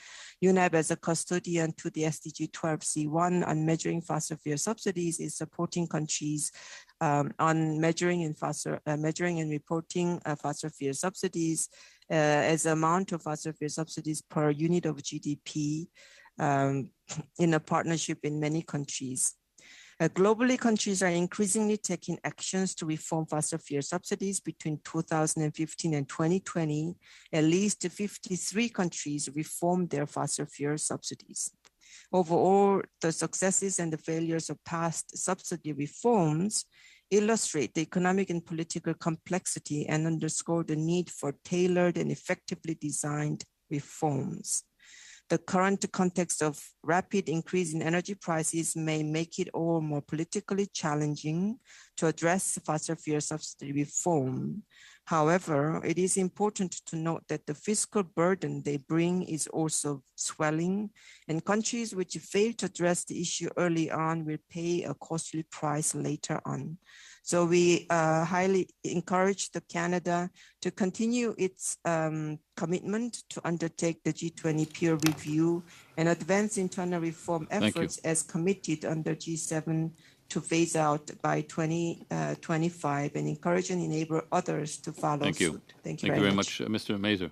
UNEP, as a custodian to the SDG 12C1 on measuring fossil fuel subsidies, is supporting countries on measuring and reporting fossil fuel subsidies as amount of fossil fuel subsidies per unit of GDP in a partnership in many countries. Globally, countries are increasingly taking actions to reform fossil fuel subsidies. Between 2015 and 2020, at least 53 countries reformed their fossil fuel subsidies. Overall, the successes and the failures of past subsidy reforms illustrate the economic and political complexity and underscore the need for tailored and effectively designed reforms. The current context of rapid increase in energy prices may make it all more politically challenging to address fossil fuel subsidy reform. However, it is important to note that the fiscal burden they bring is also swelling, and countries which fail to address the issue early on will pay a costly price later on. So we highly encourage Canada to continue its commitment to undertake the G20 peer review and advance internal reform efforts as committed under G7 to phase out by 2025 and encourage and enable others to follow suit. Thank you very much. Mr. Mazer.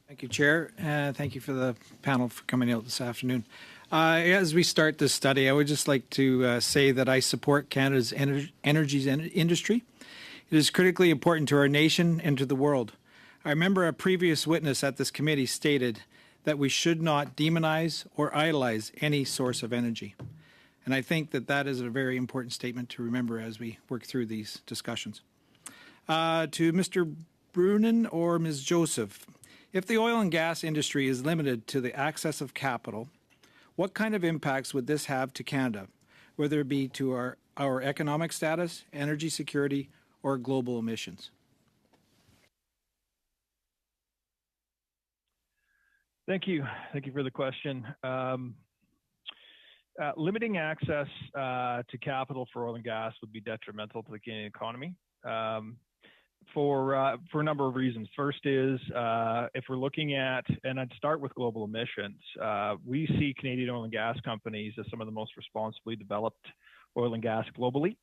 Thank you, Chair. Thank you for the panel for coming out this afternoon. As we start this study, I would just like to say that I support Canada's energy industry. It is critically important to our nation and to the world. I remember a previous witness at this committee stated that we should not demonize or idolize any source of energy. And I think that that is a very important statement to remember as we work through these discussions. To Mr. Brunin or Ms. Joseph, if the oil and gas industry is limited to the access of capital, what kind of impacts would this have to Canada, whether it be to our economic status, energy security, or global emissions? Thank you. Thank you for the question. Limiting access to capital for oil and gas would be detrimental to the Canadian economy for a number of reasons. First is if we're looking at, and I'd start with global emissions, we see Canadian oil and gas companies as some of the most responsibly developed oil and gas globally.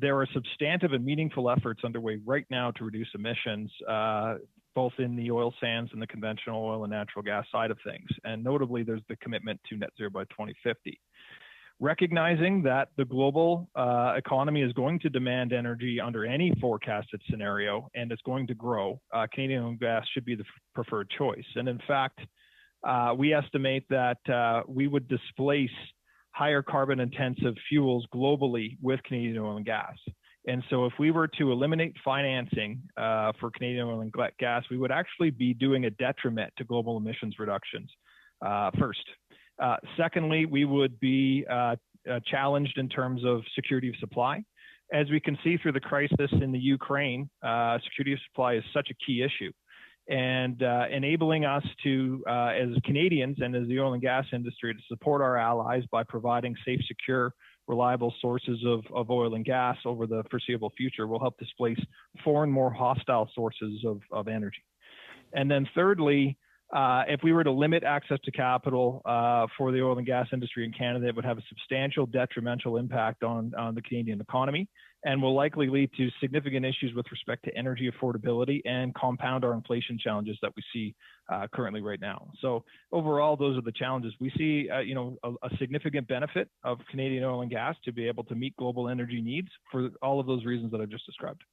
There are substantive and meaningful efforts underway right now to reduce emissions, both in the oil sands and the conventional oil and natural gas side of things. And notably, there's the commitment to net zero by 2050. Recognizing that the global economy is going to demand energy under any forecasted scenario and it's going to grow, Canadian oil and gas should be the preferred choice. And in fact, we estimate that we would displace higher carbon intensive fuels globally with Canadian oil and gas. And so if we were to eliminate financing for Canadian oil and gas, we would actually be doing a detriment to global emissions reductions first. Secondly, we would be challenged in terms of security of supply. As we can see through the crisis in the Ukraine, security of supply is such a key issue. And enabling us to, as Canadians and as the oil and gas industry, to support our allies by providing safe, secure, reliable sources of oil and gas over the foreseeable future will help displace foreign, more hostile sources of energy. And then thirdly, if we were to limit access to capital for the oil and gas industry in Canada, it would have a substantial detrimental impact on the Canadian economy and will likely lead to significant issues with respect to energy affordability and compound our inflation challenges that we see currently right now. So overall, those are the challenges. We see a significant benefit of Canadian oil and gas to be able to meet global energy needs for all of those reasons that I just described.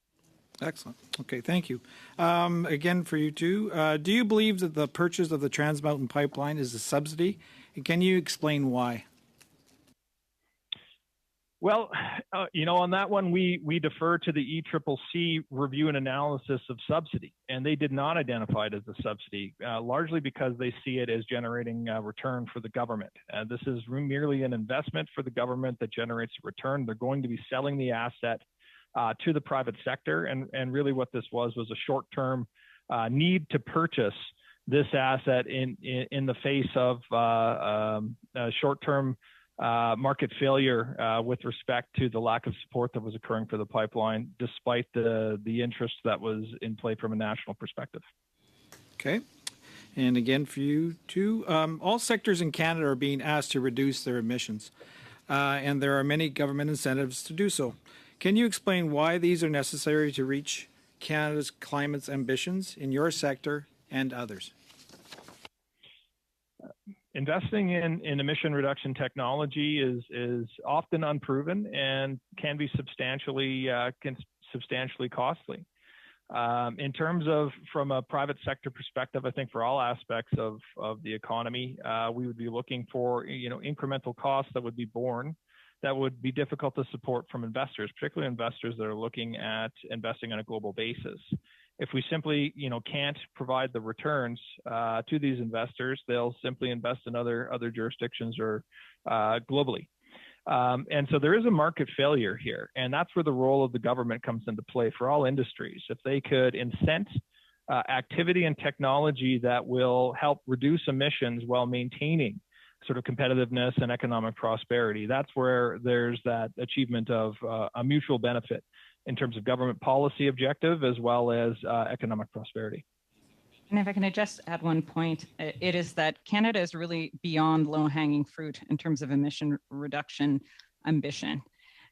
Excellent. Okay, thank you. Again, for you too, do you believe that the purchase of the Trans Mountain Pipeline is a subsidy? And can you explain why? Well, on that one, we defer to the ECCC review and analysis of subsidy, and they did not identify it as a subsidy, largely because they see it as generating a return for the government. This is merely an investment for the government that generates a return. They're going to be selling the asset to the private sector, and really what this was a short-term need to purchase this asset in the face of short-term market failure with respect to the lack of support that was occurring for the pipeline, despite the interest that was in play from a national perspective. Okay. And again, for you too, all sectors in Canada are being asked to reduce their emissions, and there are many government incentives to do so. Can you explain why these are necessary to reach Canada's climate ambitions in your sector and others? Investing in emission reduction technology is often unproven and can be substantially costly. In terms of from a private sector perspective, I think for all aspects of the economy, we would be looking for incremental costs that would be borne, that would be difficult to support from investors, particularly investors that are looking at investing on a global basis. If we simply, can't provide the returns to these investors, they'll simply invest in other jurisdictions or globally. And so there is a market failure here, and that's where the role of the government comes into play for all industries. If they could incent activity and technology that will help reduce emissions while maintaining sort of competitiveness and economic prosperity, that's where there's that achievement of a mutual benefit in terms of government policy objective as well as economic prosperity. And if I can just add one point, it is that Canada is really beyond low-hanging fruit in terms of emission reduction ambition.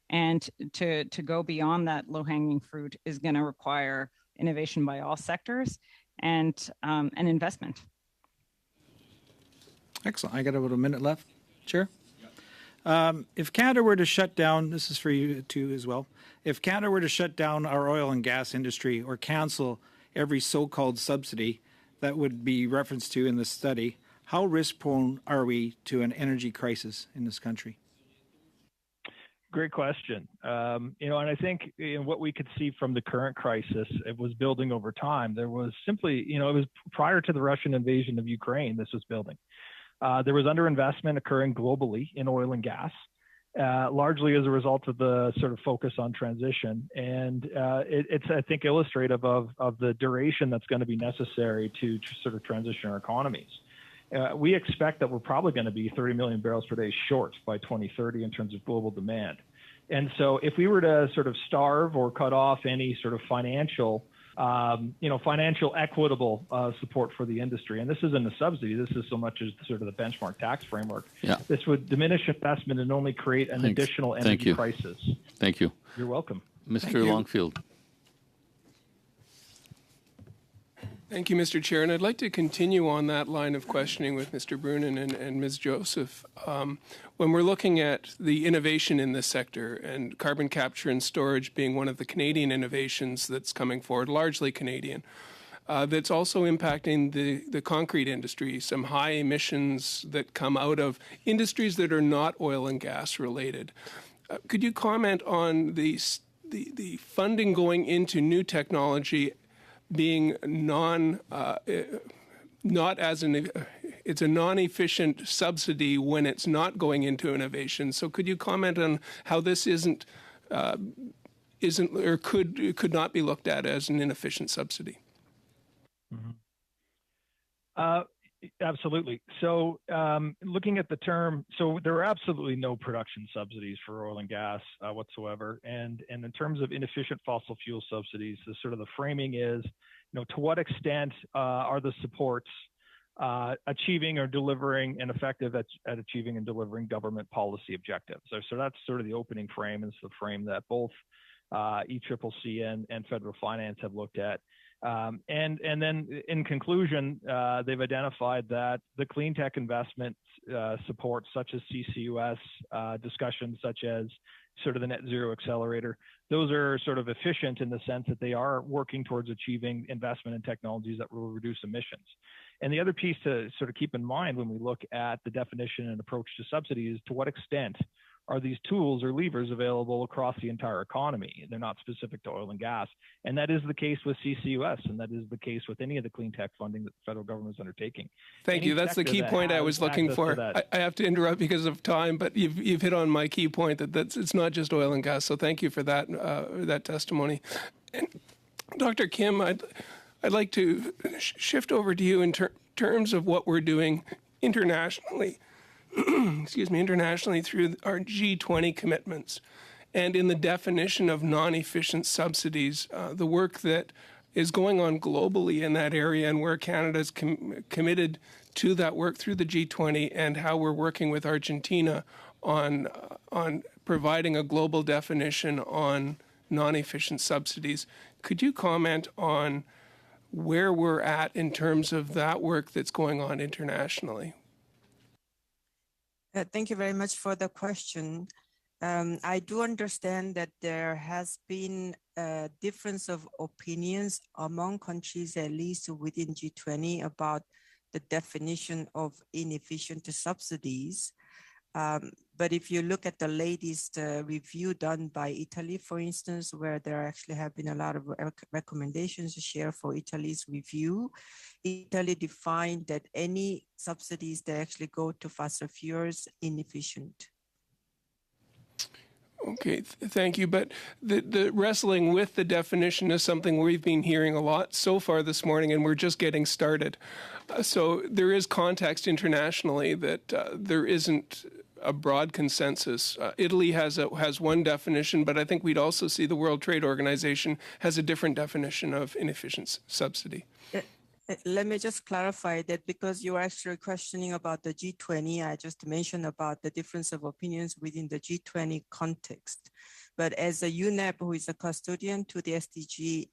And to go beyond that low-hanging fruit is going to require innovation by all sectors and investment. Excellent. I got about a minute left, Chair. If Canada were to shut down, this is for you too as well, if Canada were to shut down our oil and gas industry or cancel every so-called subsidy that would be referenced to in this study, how risk-prone are we to an energy crisis in this country? Great question. And I think what we could see from the current crisis, it was building over time. There was simply, it was prior to the Russian invasion of Ukraine, this was building. There was underinvestment occurring globally in oil and gas, largely as a result of the sort of focus on transition. And it's, I think, illustrative of the duration that's going to be necessary to sort of transition our economies. We expect that we're probably going to be 30 million barrels per day short by 2030 in terms of global demand. And so if we were to sort of starve or cut off any sort of financial equitable support for the industry, and this isn't a subsidy, this is so much as sort of the benchmark tax framework, this would diminish investment and only create an additional energy crisis. Thank you. You're welcome. Mr. Longfield. Thank you, Mr. Chair. And I'd like to continue on that line of questioning with Mr. Brunin and Ms. Joseph. When we're looking at the innovation in this sector and carbon capture and storage being one of the Canadian innovations that's coming forward, largely Canadian, that's also impacting the concrete industry, some high emissions that come out of industries that are not oil and gas related. Could you comment on the funding going into new technology being it's a non-efficient subsidy when it's not going into innovation. So could you comment on how this isn't or could not be looked at as an inefficient subsidy? Mm-hmm. Absolutely. So looking at the term, so there are absolutely no production subsidies for oil and gas whatsoever. And in terms of inefficient fossil fuel subsidies, the sort of the framing is, to what extent are the supports achieving or delivering and effective at achieving and delivering government policy objectives? So that's sort of the opening frame. It's the frame that both ECCC and federal finance have looked at. And then in conclusion, they've identified that the clean tech investment support, such as CCUS, discussions such as sort of the net zero accelerator, those are sort of efficient in the sense that they are working towards achieving investment in technologies that will reduce emissions. And the other piece to sort of keep in mind when we look at the definition and approach to subsidies, to what extent are these tools or levers available across the entire economy? They're not specific to oil and gas. And that is the case with CCUS, and that is the case with any of the clean tech funding that the federal government is undertaking. Thank you. That's the key point I was looking for. I have to interrupt because of time, but you've hit on my key point that it's not just oil and gas. So thank you for that that testimony. And Dr. Kim, I'd like to shift over to you in terms of what we're doing internationally. Internationally through our G20 commitments and in the definition of non-efficient subsidies, the work that is going on globally in that area and where Canada is committed to that work through the G20 and how we're working with Argentina on providing a global definition on non-efficient subsidies. Could you comment on where we're at in terms of that work that's going on internationally? Thank you very much for the question. I do understand that there has been a difference of opinions among countries, at least within G20, about the definition of inefficient subsidies. But if you look at the latest review done by Italy, for instance, where there actually have been a lot of recommendations shared for Italy's review, Italy defined that any subsidies that actually go to fossil fuels inefficient. Okay, thank you. But the wrestling with the definition is something we've been hearing a lot so far this morning, and we're just getting started. So there is context internationally that there isn't a broad consensus. Italy has one definition, but I think we'd also see the World Trade Organization has a different definition of inefficient subsidy. Let me just clarify that because you are actually questioning about the G20, I just mentioned about the difference of opinions within the G20 context. But as a UNEP, who is a custodian to the SDG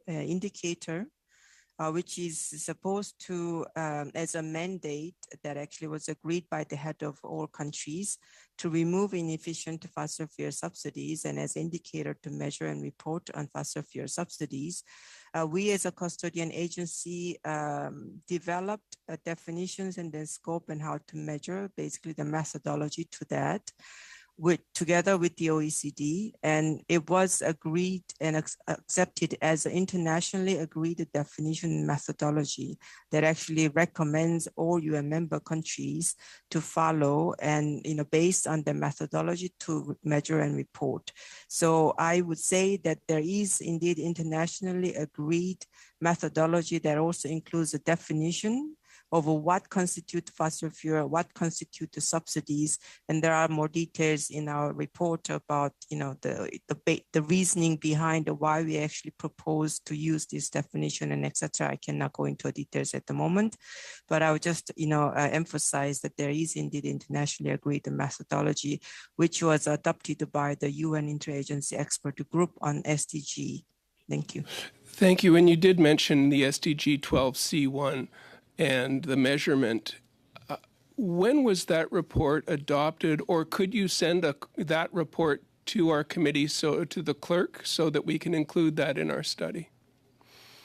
indicator, which is supposed to, as a mandate that actually was agreed by the head of all countries to remove inefficient fossil fuel subsidies and as indicator to measure and report on fossil fuel subsidies, we as a custodian agency developed definitions and then scope and how to measure basically the methodology to that. Together with the OECD, and it was agreed and accepted as an internationally agreed definition and methodology that actually recommends all UN member countries to follow and based on the methodology to measure and report. So I would say that there is indeed internationally agreed methodology that also includes a definition of what constitutes fossil fuel, what constitute the subsidies, and there are more details in our report about the reasoning behind why we actually propose to use this definition and etc. I cannot go into details at the moment, but I would just emphasize that there is indeed internationally agreed methodology, which was adopted by the UN Interagency Expert Group on SDG. Thank you. Thank you. And you did mention the SDG 12C1. And the measurement. When was that report adopted, or could you send that report to our committee, to the clerk, so that we can include that in our study?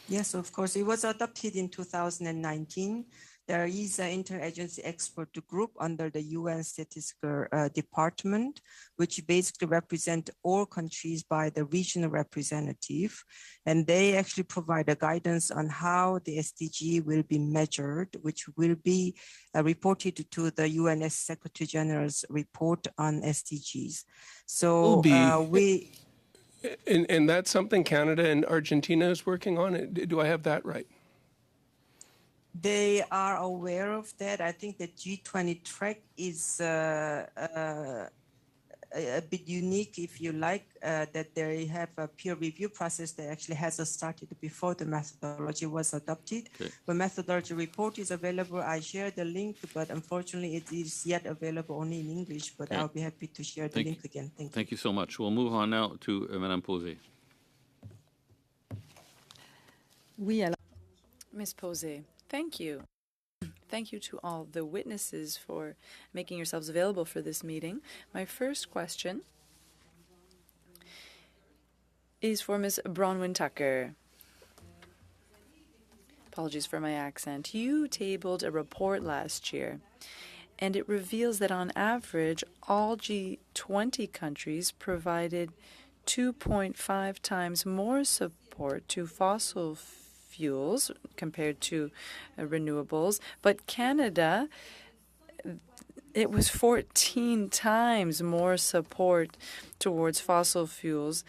Yes, of course. It was adopted in 2019. There is an interagency expert group under the UN Statistical Department, which basically represent all countries by the regional representative. And they actually provide a guidance on how the SDG will be measured, which will be reported to the UN Secretary General's report on SDGs. So And that's something Canada and Argentina is working on. Do I have that right? They are aware of that. I think the G20 track is a bit unique, if you like, that they have a peer review process that actually has started before the methodology was adopted. Okay. The methodology report is available. I shared the link, but unfortunately it is yet available only in English, but okay. I'll be happy to share the link again. Thank you. Thank you so much. We'll move on now to Madame Posé. Ms. Posé, thank you. Thank you to all the witnesses for making yourselves available for this meeting. My first question is for Ms. Bronwyn-Tucker. Apologies for my accent. You tabled a report last year, and it reveals that on average, all G20 countries provided 2.5 times more support to fossil fuels compared to renewables, but Canada, it was 14 times more support towards fossil fuels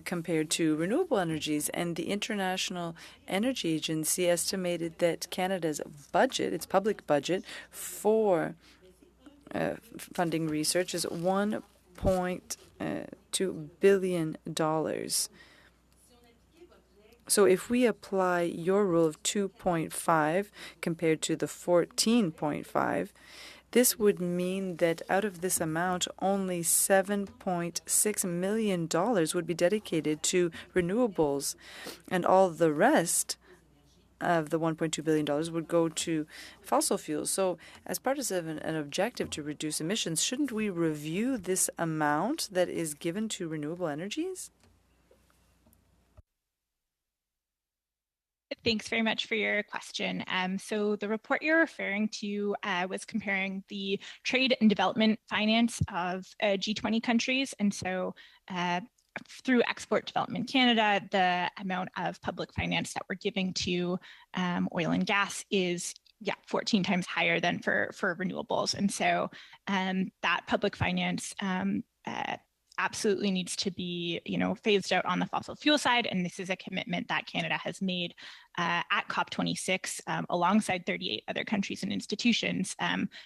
compared to renewable energies. And the International Energy Agency estimated that Canada's budget, its public budget for funding research is $1.2 billion. So if we apply your rule of 2.5 compared to the 14.5, this would mean that out of this amount, only $7.6 million would be dedicated to renewables, and all the rest of the $1.2 billion would go to fossil fuels. So as part of an objective to reduce emissions, shouldn't we review this amount that is given to renewable energies? Thanks very much for your question. So the report you're referring to was comparing the trade and development finance of G20 countries. And so through Export Development Canada, the amount of public finance that we're giving to oil and gas is 14 times higher than for renewables. And so that public finance absolutely needs to be, phased out on the fossil fuel side. And this is a commitment that Canada has made at COP26 alongside 38 other countries and institutions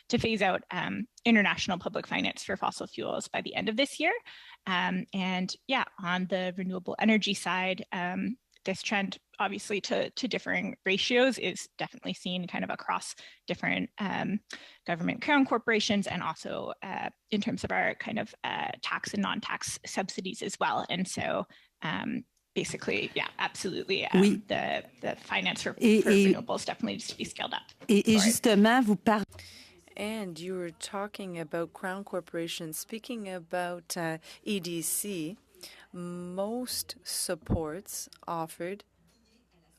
to phase out international public finance for fossil fuels by the end of this year. And on the renewable energy side, this trend, obviously to differing ratios, is definitely seen kind of across different government crown corporations, and also in terms of our kind of tax and non-tax subsidies as well. And so basically, absolutely, the finance for renewables definitely needs to be scaled up. Et justement, vous parlez. And you were talking about crown corporations. Speaking about EDC, most supports offered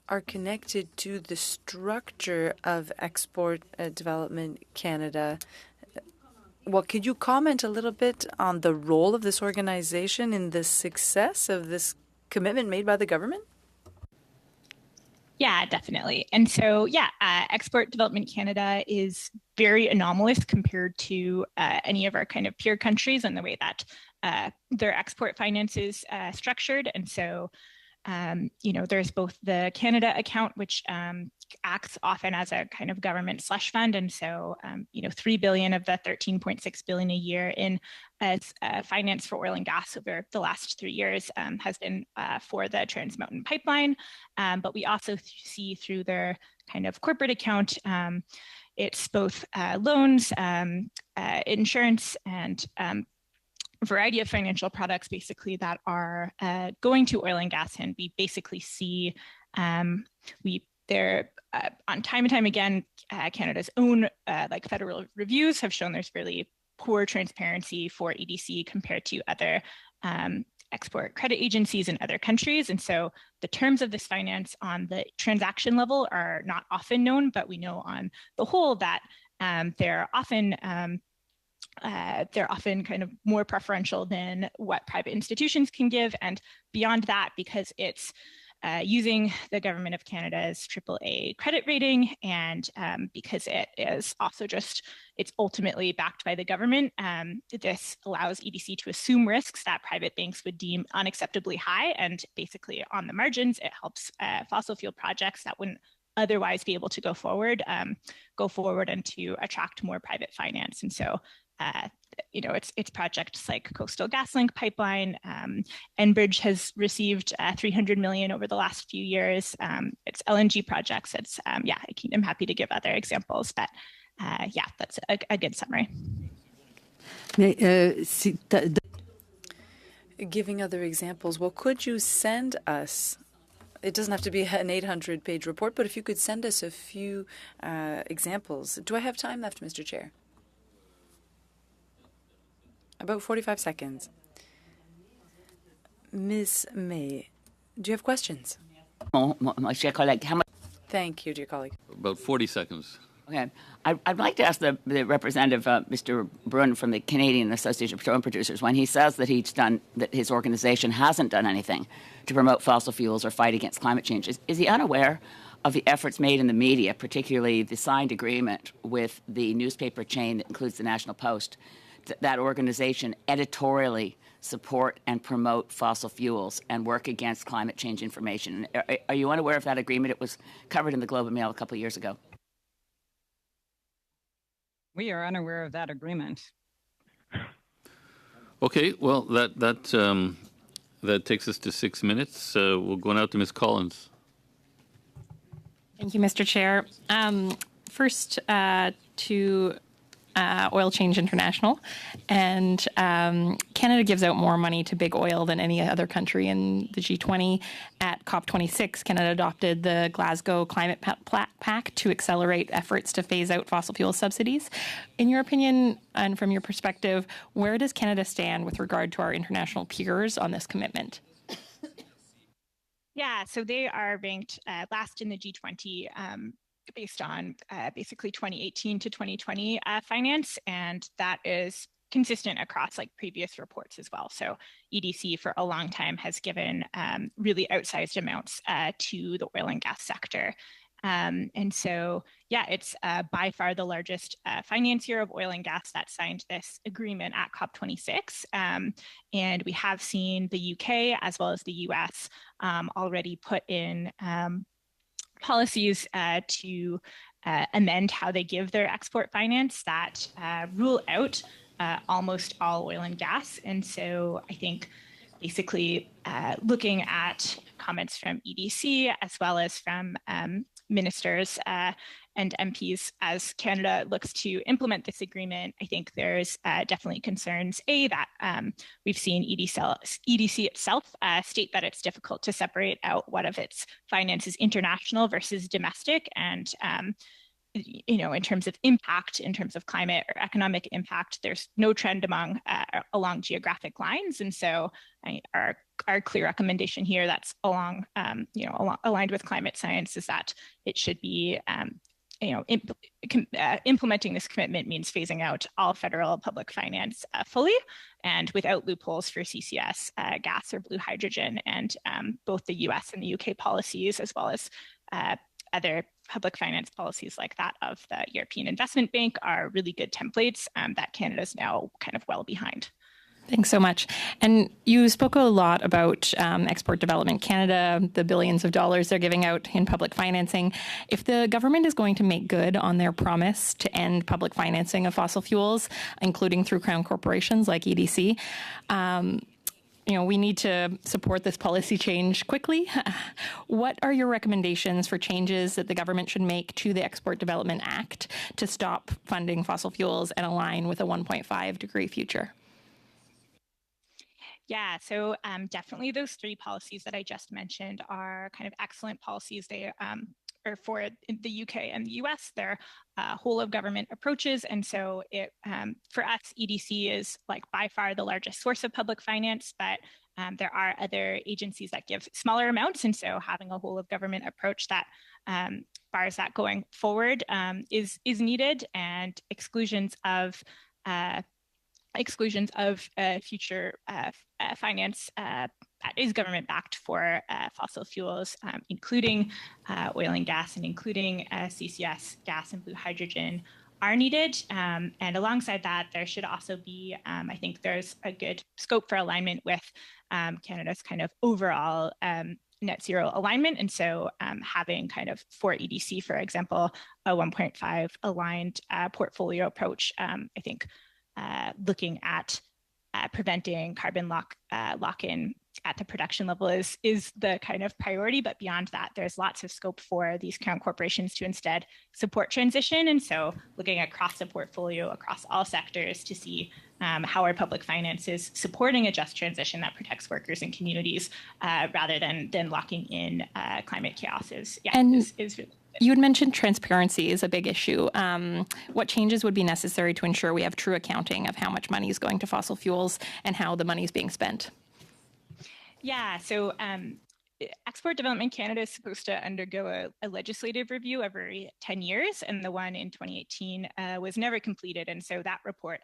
are connected to the structure of Export Development Canada. Well, could you comment a little bit on the role of this organization in the success of this commitment made by the government? Yeah, definitely. And so, Export Development Canada is very anomalous compared to any of our kind of peer countries in the way that their export finance is structured. And so, there's both the Canada account, which acts often as a kind of government slush fund. And so, $3 billion of the $13.6 billion a year in finance for oil and gas over the last 3 years has been for the Trans Mountain Pipeline. But we also see through their kind of corporate account, it's both loans, insurance, and variety of financial products basically that are going to oil and gas. And we basically see they're on time and time again, Canada's own federal reviews have shown there's really poor transparency for EDC compared to other export credit agencies in other countries. And so the terms of this finance on the transaction level are not often known, but we know on the whole that they're often kind of more preferential than what private institutions can give. And beyond that, because it's using the Government of Canada's AAA credit rating, and because it is also it's ultimately backed by the government, this allows EDC to assume risks that private banks would deem unacceptably high. And basically on the margins, it helps fossil fuel projects that wouldn't otherwise be able to go forward and to attract more private finance. And so it's projects like Coastal GasLink pipeline. Enbridge has received $300 million over the last few years. It's LNG projects. It's I'm happy to give other examples, but that's a good summary. Giving other examples, well, could you send us? It doesn't have to be an 800-page report, but if you could send us a few examples. Do I have time left, Mr. Chair? About 45 seconds. Ms. May, do you have questions? Thank you, dear colleague. About 40 seconds. Okay. I'd like to ask the representative, Mr. Brun from the Canadian Association of Petroleum Producers, when he says that that his organization hasn't done anything to promote fossil fuels or fight against climate change, is he unaware of the efforts made in the media, particularly the signed agreement with the newspaper chain that includes the National Post, that organization editorially support and promote fossil fuels and work against climate change information? Are you unaware of that agreement? It was covered in the Globe and Mail a couple of years ago. We are unaware of that agreement. Okay, well, that takes us to 6 minutes. We'll go now to Ms. Collins. Thank you, Mr. Chair. First, to Oil Change International, and Canada gives out more money to big oil than any other country in the G20. At COP26, Canada adopted the Glasgow Climate Pact to accelerate efforts to phase out fossil fuel subsidies. In your opinion, and from your perspective, where does Canada stand with regard to our international peers on this commitment? Yeah, so they are ranked last in the G20 based on basically 2018 to 2020 finance, and that is consistent across like previous reports as well. So EDC for a long time has given really outsized amounts to the oil and gas sector. And so, yeah, it's by far the largest financier of oil and gas that signed this agreement at COP26. And we have seen the UK as well as the US already put in policies to amend how they give their export finance that rule out almost all oil and gas. And so I think basically looking at comments from EDC as well as from ministers and MPs as Canada looks to implement this agreement, I think there's definitely concerns, that we've seen EDC itself state that it's difficult to separate out what of its finance is international versus domestic. And in terms of impact, in terms of climate or economic impact, there's no trend along geographic lines. And so our clear recommendation here that's aligned with climate science is that it should be, implementing this commitment means phasing out all federal public finance fully and without loopholes for CCS, gas or blue hydrogen. And both the US and the UK policies, as well as other public finance policies like that of the European Investment Bank, are really good templates that Canada's now kind of well behind. Thanks so much. And you spoke a lot about Export Development Canada, the billions of dollars they're giving out in public financing. If the government is going to make good on their promise to end public financing of fossil fuels, including through crown corporations like EDC, we need to support this policy change quickly. What are your recommendations for changes that the government should make to the Export Development Act to stop funding fossil fuels and align with a 1.5 degree future? Yeah, so definitely those three policies that I just mentioned are kind of excellent policies. They are for the UK and the US. They're whole of government approaches. And so for us, EDC is like by far the largest source of public finance, but there are other agencies that give smaller amounts. And so having a whole of government approach that bars that going forward is needed, and exclusions of future finance that is government-backed for fossil fuels, including oil and gas and including CCS, gas and blue hydrogen, are needed. And alongside that, there should also be, I think there's a good scope for alignment with Canada's kind of overall net zero alignment. And so having kind of for EDC, for example, a 1.5 aligned portfolio approach, I think looking at preventing carbon lock-in at the production level is the kind of priority. But beyond that, there's lots of scope for these crown corporations to instead support transition. And so looking across the portfolio, across all sectors, to see how our public finance is supporting a just transition that protects workers and communities rather than locking in climate chaos is really. You had mentioned transparency is a big issue. What changes would be necessary to ensure we have true accounting of how much money is going to fossil fuels and how the money is being spent? Yeah, so Export Development Canada is supposed to undergo a legislative review every 10 years, and the one in 2018 was never completed. And so that report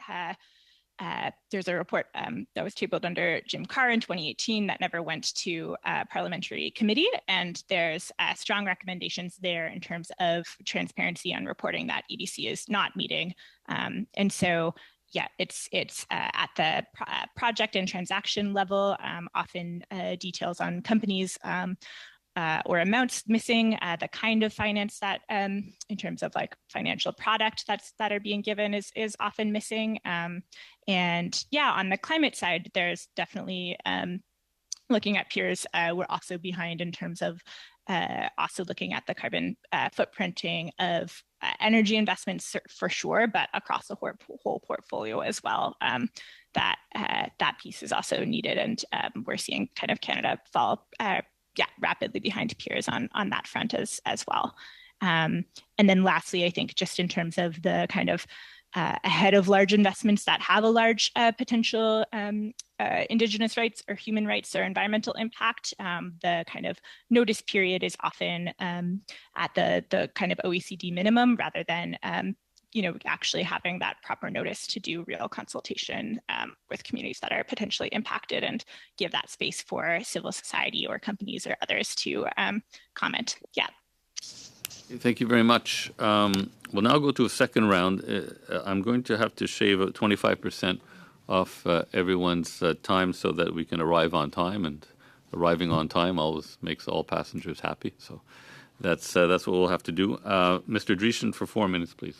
there's a report that was tabled under Jim Carr in 2018 that never went to parliamentary committee. And there's strong recommendations there in terms of transparency on reporting that EDC is not meeting. And so, yeah, it's at the project and transaction level, often details on companies or amounts missing, the kind of finance that in terms of like financial product that are being given is often missing. And yeah, on the climate side, there's definitely looking at peers, we're also behind in terms of also looking at the carbon footprinting of energy investments for sure, but across the whole portfolio as well. That piece is also needed, and we're seeing kind of Canada fall rapidly behind peers on that front as well. And then lastly, I think just in terms of the kind of ahead of large investments that have a large potential Indigenous rights or human rights or environmental impact. The kind of notice period is often at the kind of OECD minimum rather than actually having that proper notice to do real consultation with communities that are potentially impacted and give that space for civil society or companies or others to comment. Yeah. Thank you very much. We'll now go to a second round. I'm going to have to shave 25% off everyone's time so that we can arrive on time, and arriving on time always makes all passengers happy. So that's what we'll have to do. Mr. Dreesen, for 4 minutes, please.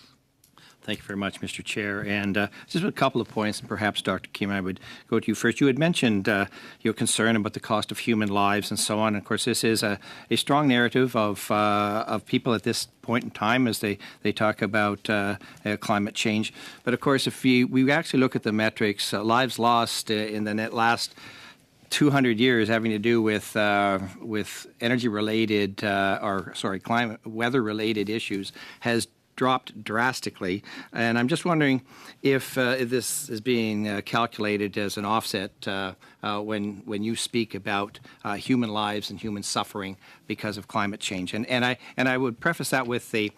Thank you very much, Mr. Chair. And just a couple of points, and perhaps Dr. Kim, I would go to you first. You had mentioned your concern about the cost of human lives and so on. And of course, this is a strong narrative of people at this point in time as they talk about climate change. But of course, if we actually look at the metrics, lives lost in the last 200 years having to do with energy-related, climate, weather-related issues has dropped drastically, and I'm just wondering if this is being calculated as an offset when you speak about human lives and human suffering because of climate change. And I would preface that with the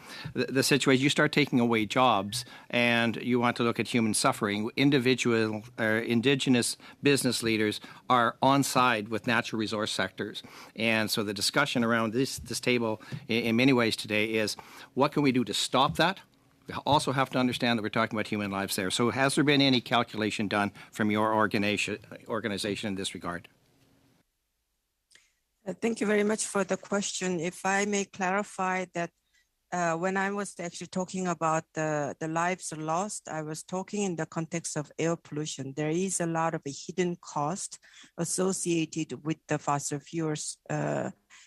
situation. You start taking away jobs, and you want to look at human suffering. Indigenous business leaders are on side with natural resource sectors, and so the discussion around this table in many ways today is what can we do to stop that. We also have to understand that we're talking about human lives there. So has there been any calculation done from your organization in this regard? Thank you very much for the question. If I may clarify that when I was actually talking about the lives lost, I was talking in the context of air pollution. There is a lot of a hidden cost associated with the fossil fuels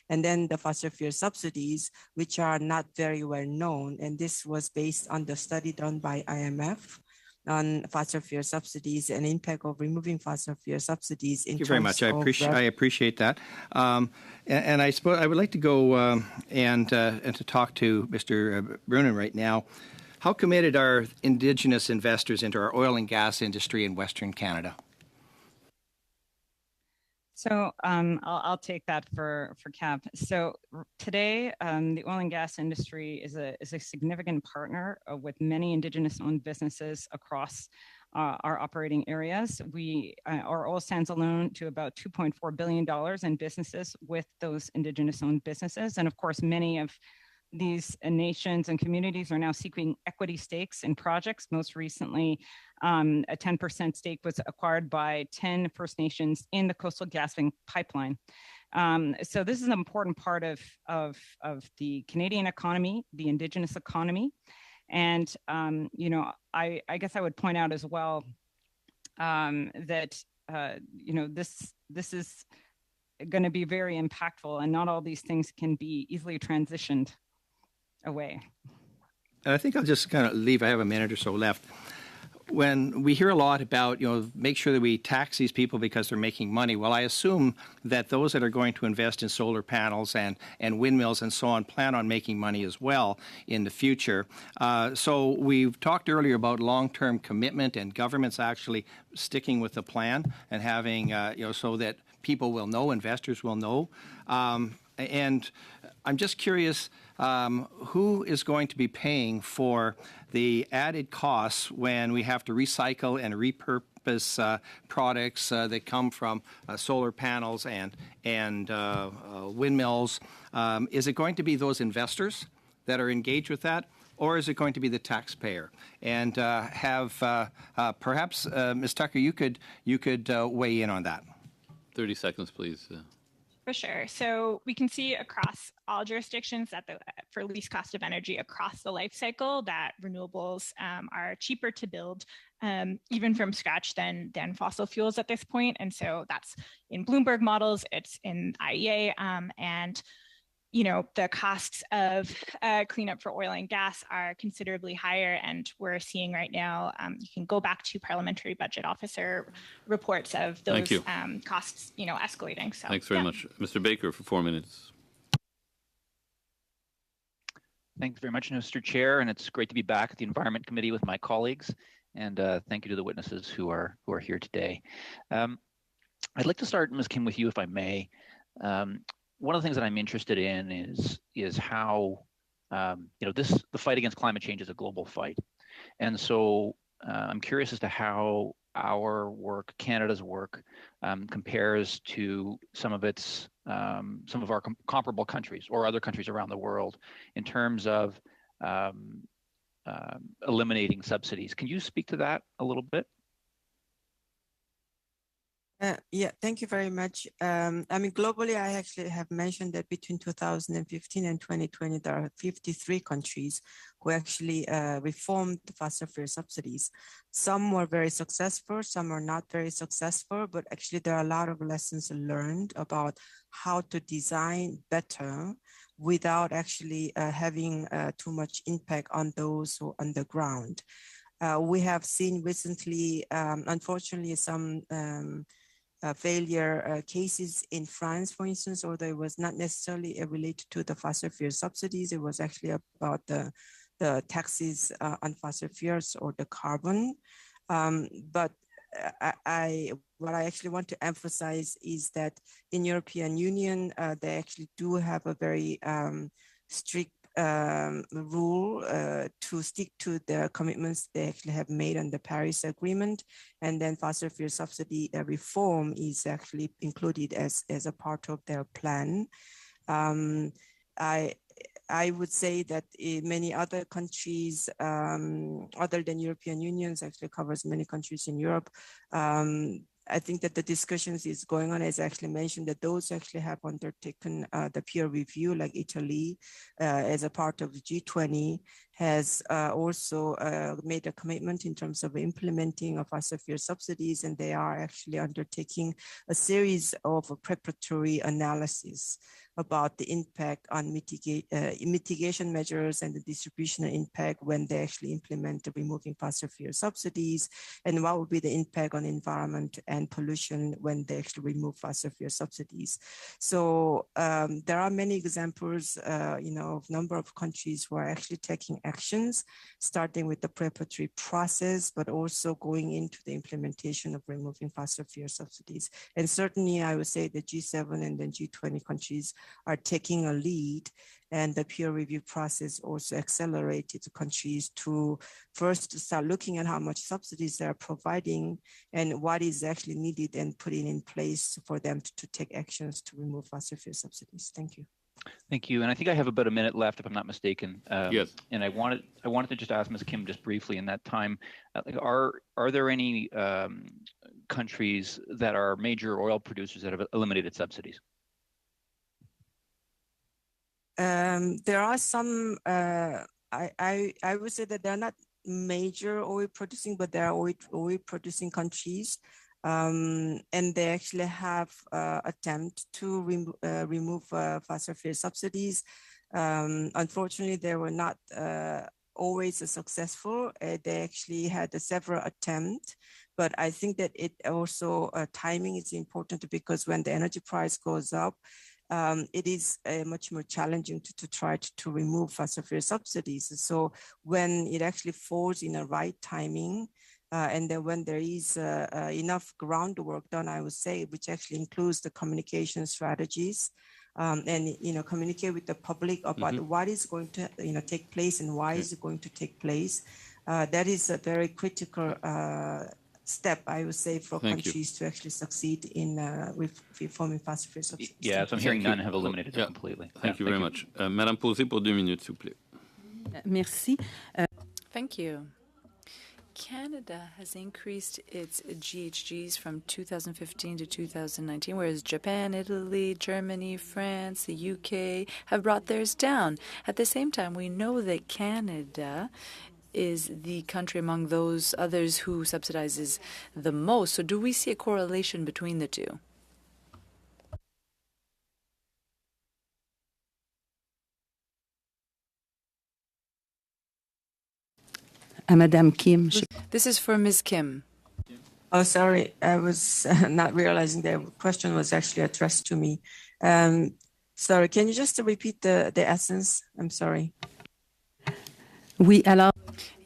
and then the fossil fuel subsidies, which are not very well known. And this was based on the study done by IMF on fossil fuel subsidies and impact of removing fossil fuel subsidies. Thank you very much. I appreciate that. And I suppose I would like to go and to talk to Mr. Brunin right now. How committed are Indigenous investors into our oil and gas industry in Western Canada? So I'll take that for Cap. So today, the oil and gas industry is a significant partner with many Indigenous-owned businesses across our operating areas. Our oil sands alone to about $2.4 billion in businesses with those Indigenous-owned businesses, and of course, many of these nations and communities are now seeking equity stakes in projects. Most recently, a 10% stake was acquired by 10 First Nations in the Coastal GasLink pipeline. So this is an important part of the Canadian economy, the Indigenous economy. And, I guess I would point out as well that, this is going to be very impactful, and not all these things can be easily transitioned away. I think I'll just kind of leave. I have a minute or so left. When we hear a lot about, make sure that we tax these people because they're making money. Well, I assume that those that are going to invest in solar panels and windmills and so on plan on making money as well in the future. So we've talked earlier about long-term commitment and governments actually sticking with the plan and having, so that people will know, investors will know. And I'm just curious, who is going to be paying for the added costs when we have to recycle and repurpose products that come from solar panels and windmills? Is it going to be those investors that are engaged with that, or is it going to be the taxpayer? And perhaps, Ms. Tucker, you could weigh in on that. 30 seconds, please. For sure. So we can see across all jurisdictions that for least cost of energy across the life cycle, that renewables are cheaper to build, even from scratch than fossil fuels at this point. And so that's in Bloomberg models, it's in IEA, and the costs of cleanup for oil and gas are considerably higher. And we're seeing right now, you can go back to Parliamentary Budget Officer reports of those costs, escalating. So thanks very much. Mr. Baker for 4 minutes. Thanks very much, Mr. Chair, and it's great to be back at the Environment Committee with my colleagues. And thank you to the witnesses who are here today. I'd like to start, Ms. Kim, with you, if I may. One of the things that I'm interested in is how the fight against climate change is a global fight, and so I'm curious as to how our work, Canada's work, compares to some of our comparable countries or other countries around the world in terms of eliminating subsidies. Can you speak to that a little bit? Yeah, thank you very much. I mean, globally, I actually have mentioned that between 2015 and 2020, there are 53 countries who actually reformed the fossil fuel subsidies. Some were very successful, some are not very successful, but actually there are a lot of lessons learned about how to design better without actually having too much impact on those who are on the ground. We have seen recently, unfortunately, some failure cases in France, for instance, although it was not necessarily related to the fossil fuel subsidies. It was actually about the taxes on fossil fuels or the carbon. But what I actually want to emphasize is that in European Union, they actually do have a very strict rule to stick to the commitments they actually have made on the Paris Agreement, and then fossil fuel subsidy reform is actually included as a part of their plan. I would say that in many other countries, other than European Unions, actually covers many countries in Europe. I think that the discussions is going on, as I actually mentioned, that those actually have undertaken the peer review, like Italy, as a part of the G20, has also made a commitment in terms of implementing of fossil fuel subsidies, and they are actually undertaking a series of preparatory analysis about the impact on mitigation measures and the distributional impact when they actually implement removing fossil fuel subsidies, and what would be the impact on environment and pollution when they actually remove fossil fuel subsidies. So there are many examples, of number of countries who are actually taking actions, starting with the preparatory process, but also going into the implementation of removing fossil fuel subsidies. And certainly I would say the G7 and then G20 countries are taking a lead, and the peer review process also accelerated countries to first start looking at how much subsidies they're providing and what is actually needed and putting in place for them to take actions to remove fossil fuel subsidies. Thank you. Thank you. And I think I have about a minute left, if I'm not mistaken. Yes. And I wanted to just ask Ms. Kim just briefly in that time, are there any countries that are major oil producers that have eliminated subsidies? There are some, I would say that they're not major oil producing, but there are oil producing countries. And they actually have attempt to remove fossil fuel subsidies. Unfortunately, they were not always successful. They actually had several attempts, but I think that it also timing is important, because when the energy price goes up, it is much more challenging to try to remove fossil fuel subsidies. So when it actually falls in the right timing, and then when there is enough groundwork done, I would say, which actually includes the communication strategies, and communicate with the public about what is going to take place and why is it going to take place. That is a very critical step, I would say, for countries to actually succeed in reforming fossil fuel subsidies. Yeah, so I'm hearing none have eliminated it completely. Thank you very much. Madame Posé pour 2 minutes, s'il vous plaît. Merci. Thank you. Canada has increased its GHGs from 2015 to 2019, whereas Japan, Italy, Germany, France, the UK have brought theirs down. At the same time, we know that Canada is the country among those others who subsidizes the most. So do we see a correlation between the two? Madame Kim. This is for Ms. Kim. Oh, sorry. I was not realizing the question was actually addressed to me. Sorry, can you just repeat the essence? I'm sorry. Oui, alors.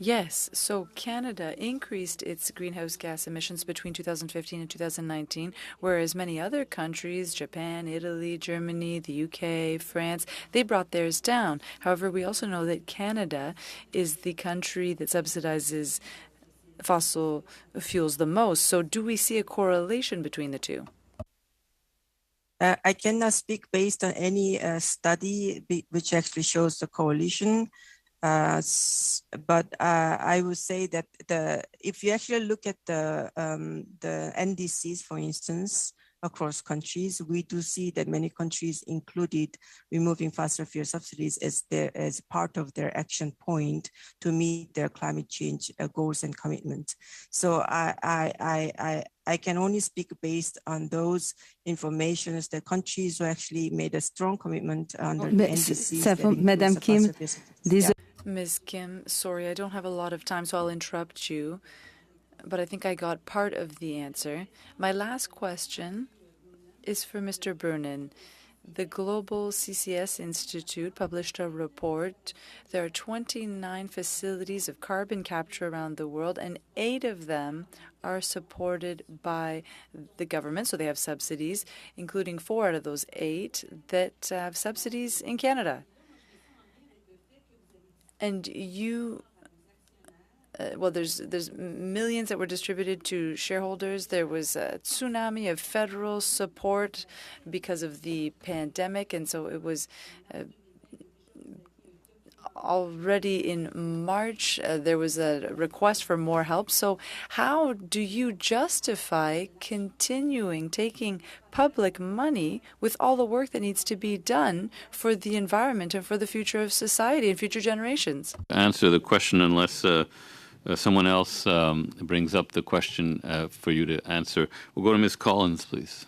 Yes, so Canada increased its greenhouse gas emissions between 2015 and 2019, whereas many other countries, Japan, Italy, Germany, the UK, France, they brought theirs down. However, we also know that Canada is the country that subsidizes fossil fuels the most. So do we see a correlation between the two? I cannot speak based on any study which actually shows the correlation. But I would say that if you actually look at the NDCs, for instance, across countries, we do see that many countries included removing fossil fuel subsidies as part of their action point to meet their climate change goals and commitments. So I can only speak based on those informations that countries who actually made a strong commitment under the NDCs. Madame Kim, Ms. Kim, sorry, I don't have a lot of time, so I'll interrupt you, but I think I got part of the answer. My last question is for Mr. Brunin. The Global CCS Institute published a report. There are 29 facilities of carbon capture around the world, and 8 of them are supported by the government, so they have subsidies, including 4 out of those 8 that have subsidies in Canada. And you, well, there's millions that were distributed to shareholders. There was a tsunami of federal support because of the pandemic, and so it was already in March, there was a request for more help. So how do you justify continuing taking public money with all the work that needs to be done for the environment and for the future of society and future generations? Answer the question unless someone else brings up the question for you to answer. We'll go to Ms. Collins, please.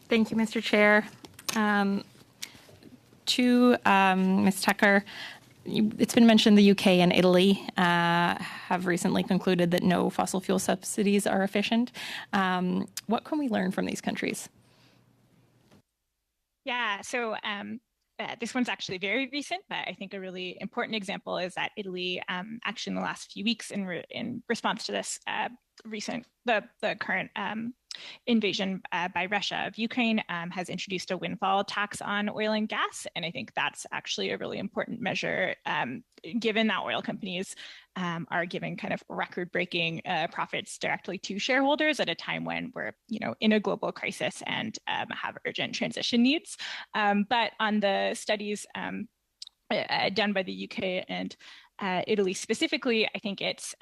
Thank you, Mr. Chair. To Ms. Tucker, it's been mentioned the UK and Italy have recently concluded that no fossil fuel subsidies are efficient. What can we learn from these countries? Yeah, so this one's actually very recent, but I think a really important example is that Italy, actually in the last few weeks, in response to this the current invasion by Russia of Ukraine, has introduced a windfall tax on oil and gas, and I think that's actually a really important measure, given that oil companies are giving kind of record-breaking profits directly to shareholders at a time when we're, in a global crisis and have urgent transition needs. But on the studies done by the UK and Italy specifically, I think it's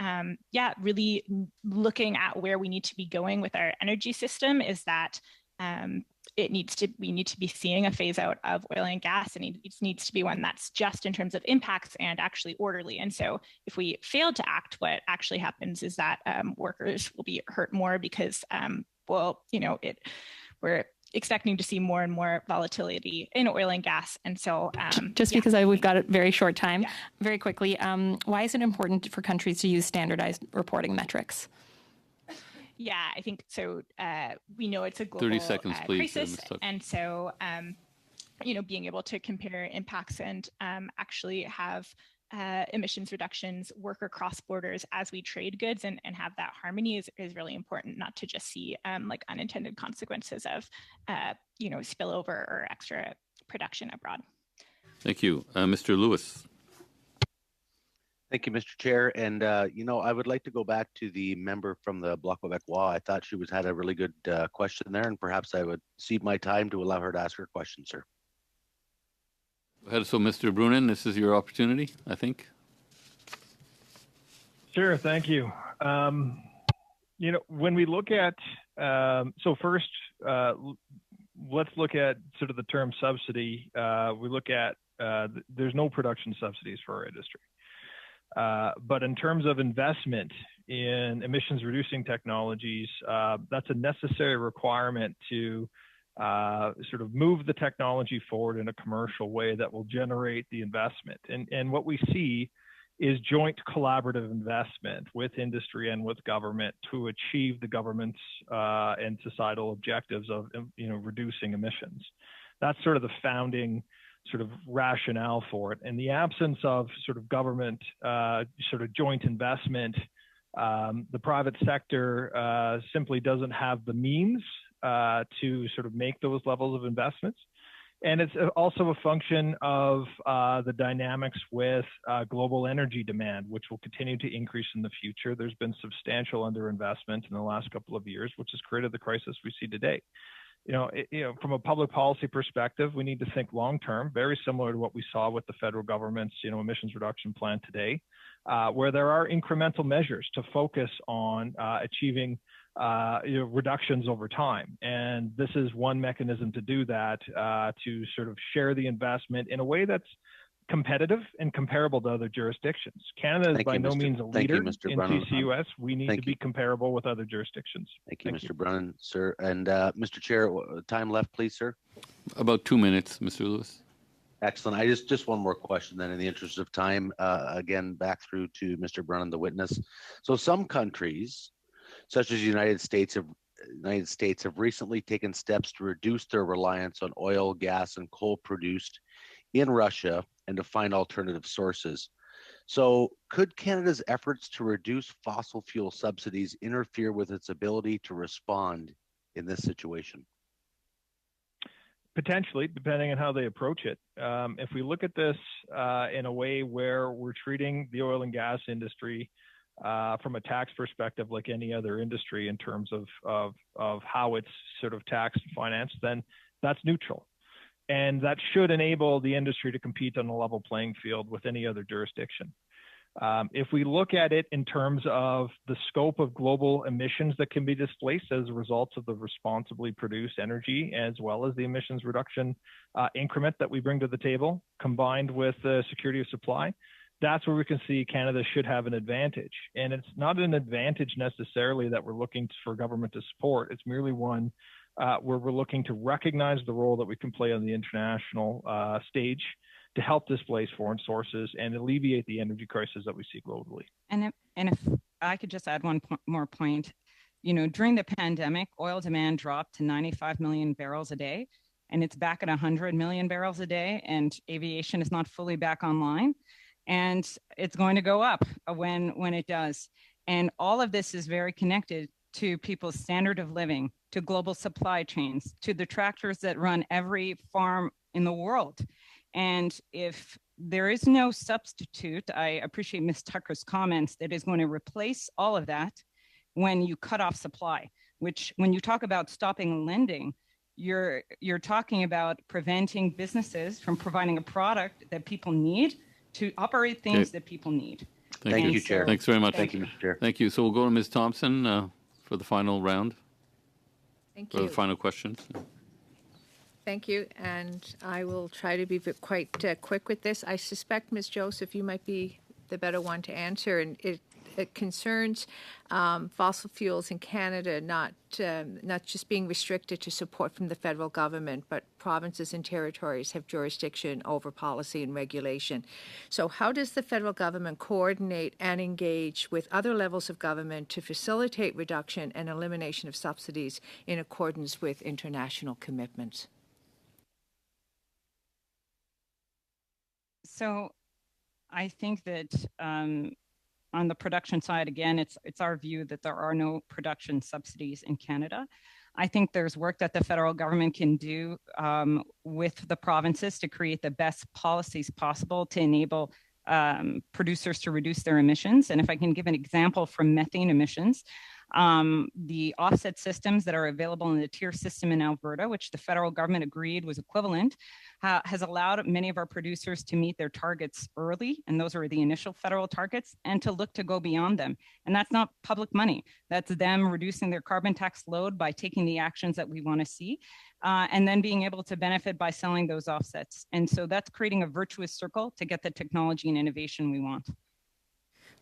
really looking at where we need to be going with our energy system. Is that we need to be seeing a phase out of oil and gas, and it needs to be one that's just in terms of impacts and actually orderly. And so if we fail to act, what actually happens is that workers will be hurt more because we're expecting to see more and more volatility in oil and gas. And so because we've got a very short time, very quickly, why is it important for countries to use standardized reporting metrics? Yeah, I think so. We know it's a global 30 seconds, please, crisis. And so, being able to compare impacts and actually have emissions reductions work across borders as we trade goods and have that harmony is really important, not to just see unintended consequences of spillover or extra production abroad. Thank you. Mr. Lewis. Thank you, Mr. Chair. And, I would like to go back to the member from the Bloc Québécois. I thought she had a really good question there, and perhaps I would cede my time to allow her to ask her question, sir. Go ahead. So, Mr. Brunin, this is your opportunity, I think. Sure, thank you. When we look at, first, let's look at sort of the term subsidy. We look at, there's no production subsidies for our industry. But in terms of investment in emissions reducing technologies, that's a necessary requirement to sort of move the technology forward in a commercial way that will generate the investment. And what we see is joint collaborative investment with industry and with government to achieve the government's and societal objectives of reducing emissions. That's sort of the founding sort of rationale for it. In the absence of sort of government sort of joint investment, the private sector simply doesn't have the means to sort of make those levels of investments. And it's also a function of the dynamics with global energy demand, which will continue to increase in the future. There's been substantial underinvestment in the last couple of years, which has created the crisis we see today. From a public policy perspective, we need to think long term, very similar to what we saw with the federal government's emissions reduction plan today, where there are incremental measures to focus on achieving reductions over time. And this is one mechanism to do that, to sort of share the investment in a way that's competitive and comparable to other jurisdictions. Canada is by no means a leader in CCUS. We need to be comparable with other jurisdictions. Thank you, Mr. Brunnan, sir. And Mr. Chair, time left, please, sir. About 2 minutes, Mr. Lewis. Excellent. I just one more question then in the interest of time, again, back through to Mr. Brunnan, the witness. So some countries, such as the United States have recently taken steps to reduce their reliance on oil, gas, and coal produced in Russia and to find alternative sources. So could Canada's efforts to reduce fossil fuel subsidies interfere with its ability to respond in this situation? Potentially, depending on how they approach it. If we look at this in a way where we're treating the oil and gas industry from a tax perspective like any other industry in terms of how it's sort of taxed and financed, then that's neutral. And that should enable the industry to compete on a level playing field with any other jurisdiction. If we look at it in terms of the scope of global emissions that can be displaced as a result of the responsibly produced energy, as well as the emissions reduction increment that we bring to the table, combined with the security of supply, that's where we can see Canada should have an advantage. And it's not an advantage necessarily that we're looking for government to support. It's merely one where we're looking to recognize the role that we can play on the international stage to help displace foreign sources and alleviate the energy crisis that we see globally. And if I could just add one more point, during the pandemic, oil demand dropped to 95 million barrels a day, and it's back at 100 million barrels a day, and aviation is not fully back online, and it's going to go up when it does. And all of this is very connected to people's standard of living, to global supply chains, to the tractors that run every farm in the world. And if there is no substitute, I appreciate Ms. Tucker's comments, that is going to replace all of that when you cut off supply, which when you talk about stopping lending, you're talking about preventing businesses from providing a product that people need to operate things that people need. Thank you, Chair. Thanks very much. Thank you, Mr. Chair. Thank you. So we'll go to Ms. Thompson for the final round. Thank for you. the final questions. Thank you, and I will try to be quite quick with this. I suspect, Ms. Joseph, you might be the better one to answer, and it concerns fossil fuels in Canada not just being restricted to support from the federal government, but provinces and territories have jurisdiction over policy and regulation. So how does the federal government coordinate and engage with other levels of government to facilitate reduction and elimination of subsidies in accordance with international commitments? So I think that on the production side, again, it's our view that there are no production subsidies in Canada. I think there's work that the federal government can do with the provinces to create the best policies possible to enable producers to reduce their emissions. And if I can give an example from methane emissions, the offset systems that are available in the tier system in Alberta, which the federal government agreed was equivalent, has allowed many of our producers to meet their targets early, and those are the initial federal targets, and to look to go beyond them. And that's not public money. That's them reducing their carbon tax load by taking the actions that we want to see, and then being able to benefit by selling those offsets. And so that's creating a virtuous circle to get the technology and innovation we want.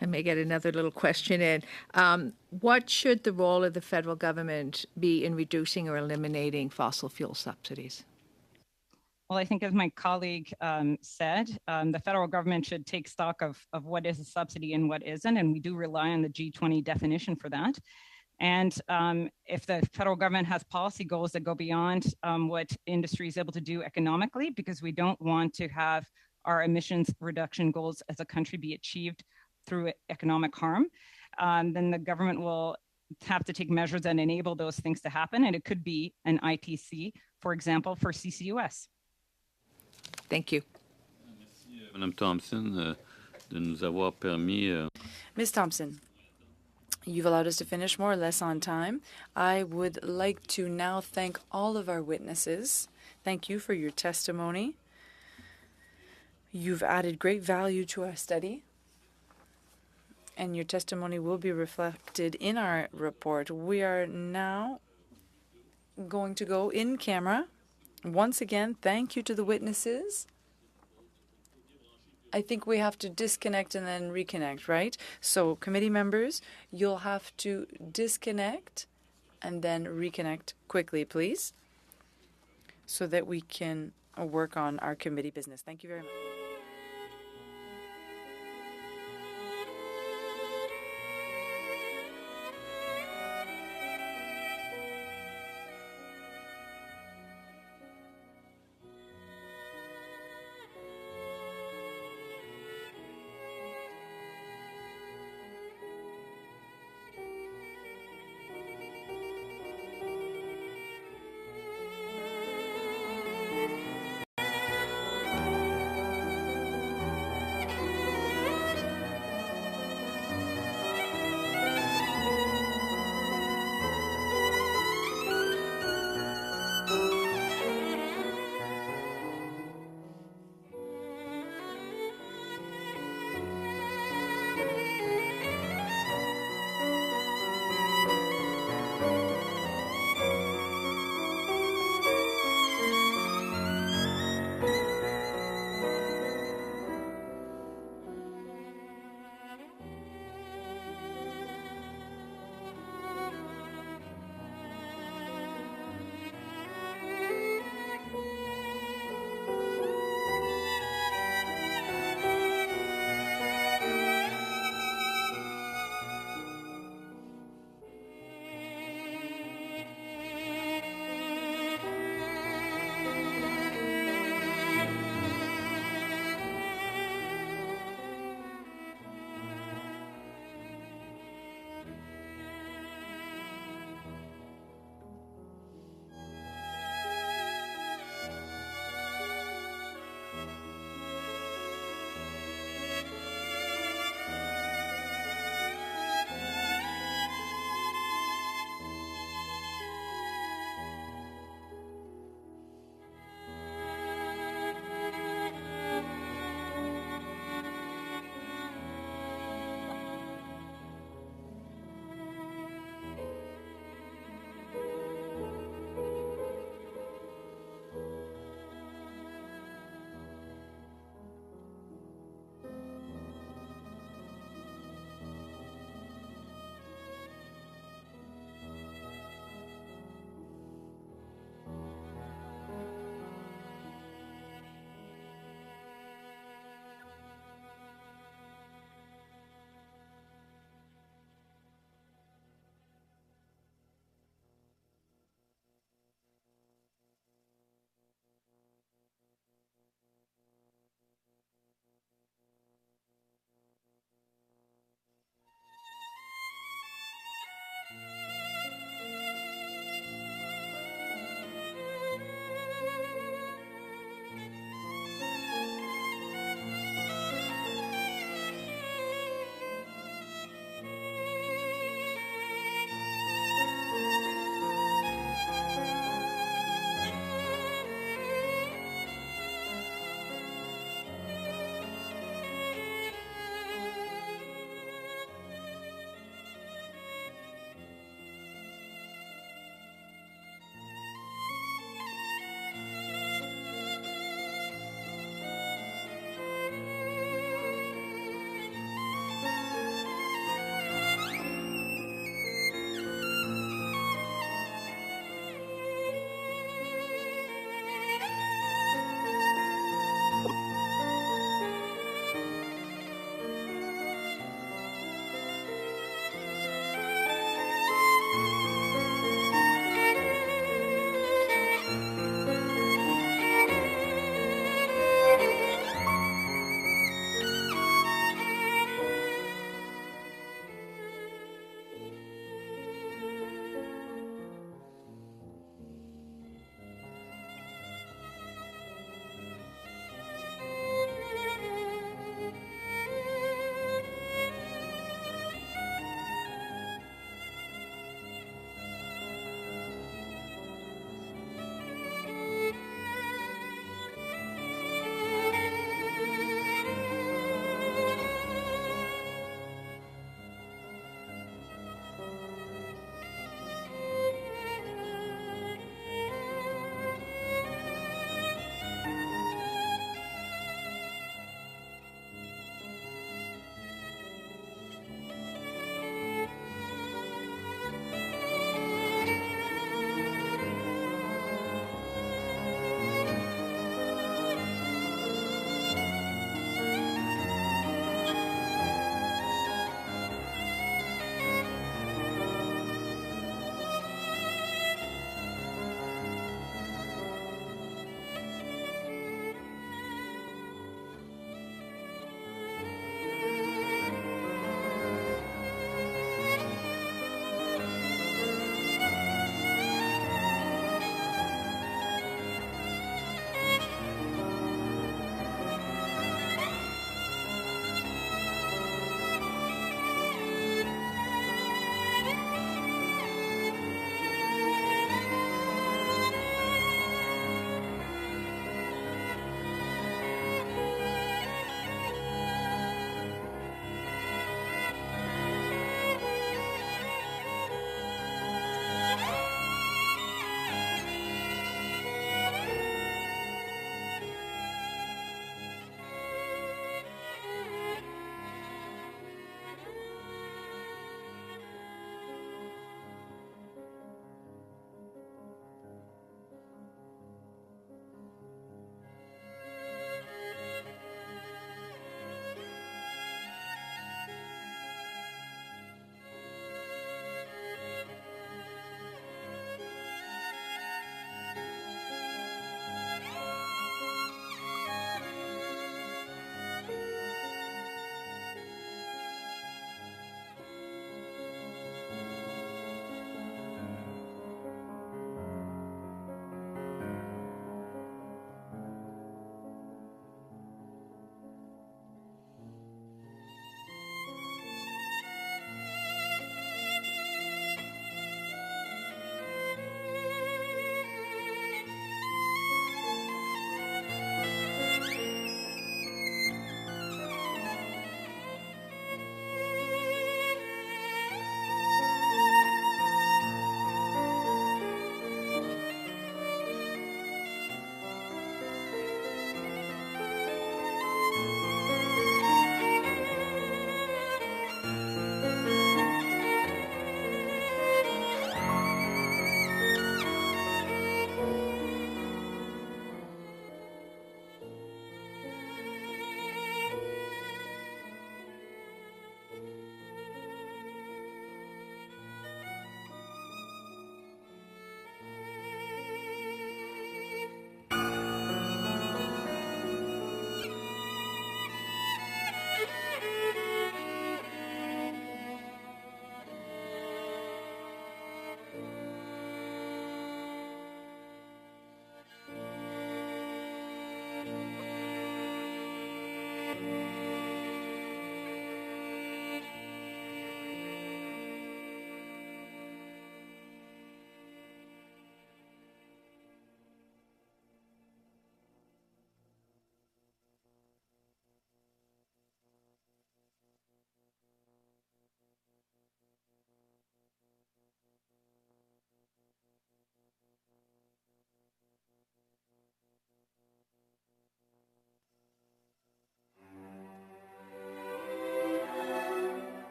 I may get another little question in. What should the role of the federal government be in reducing or eliminating fossil fuel subsidies? Well, I think as my colleague said, the federal government should take stock of what is a subsidy and what isn't, and we do rely on the G20 definition for that. And if the federal government has policy goals that go beyond what industry is able to do economically, because we don't want to have our emissions reduction goals as a country be achieved through economic harm, then the government will have to take measures that enable those things to happen. And it could be an ITC, for example, for CCUS. Thank you. Madame Thompson, de nous avoir permis. Ms. Thompson, you've allowed us to finish more or less on time. I would like to now thank all of our witnesses. Thank you for your testimony. You've added great value to our study, and your testimony will be reflected in our report. We are now going to go in camera. Once again, thank you to the witnesses. I think we have to disconnect and then reconnect, right? So committee members, you'll have to disconnect and then reconnect quickly, please, so that we can work on our committee business. Thank you very much.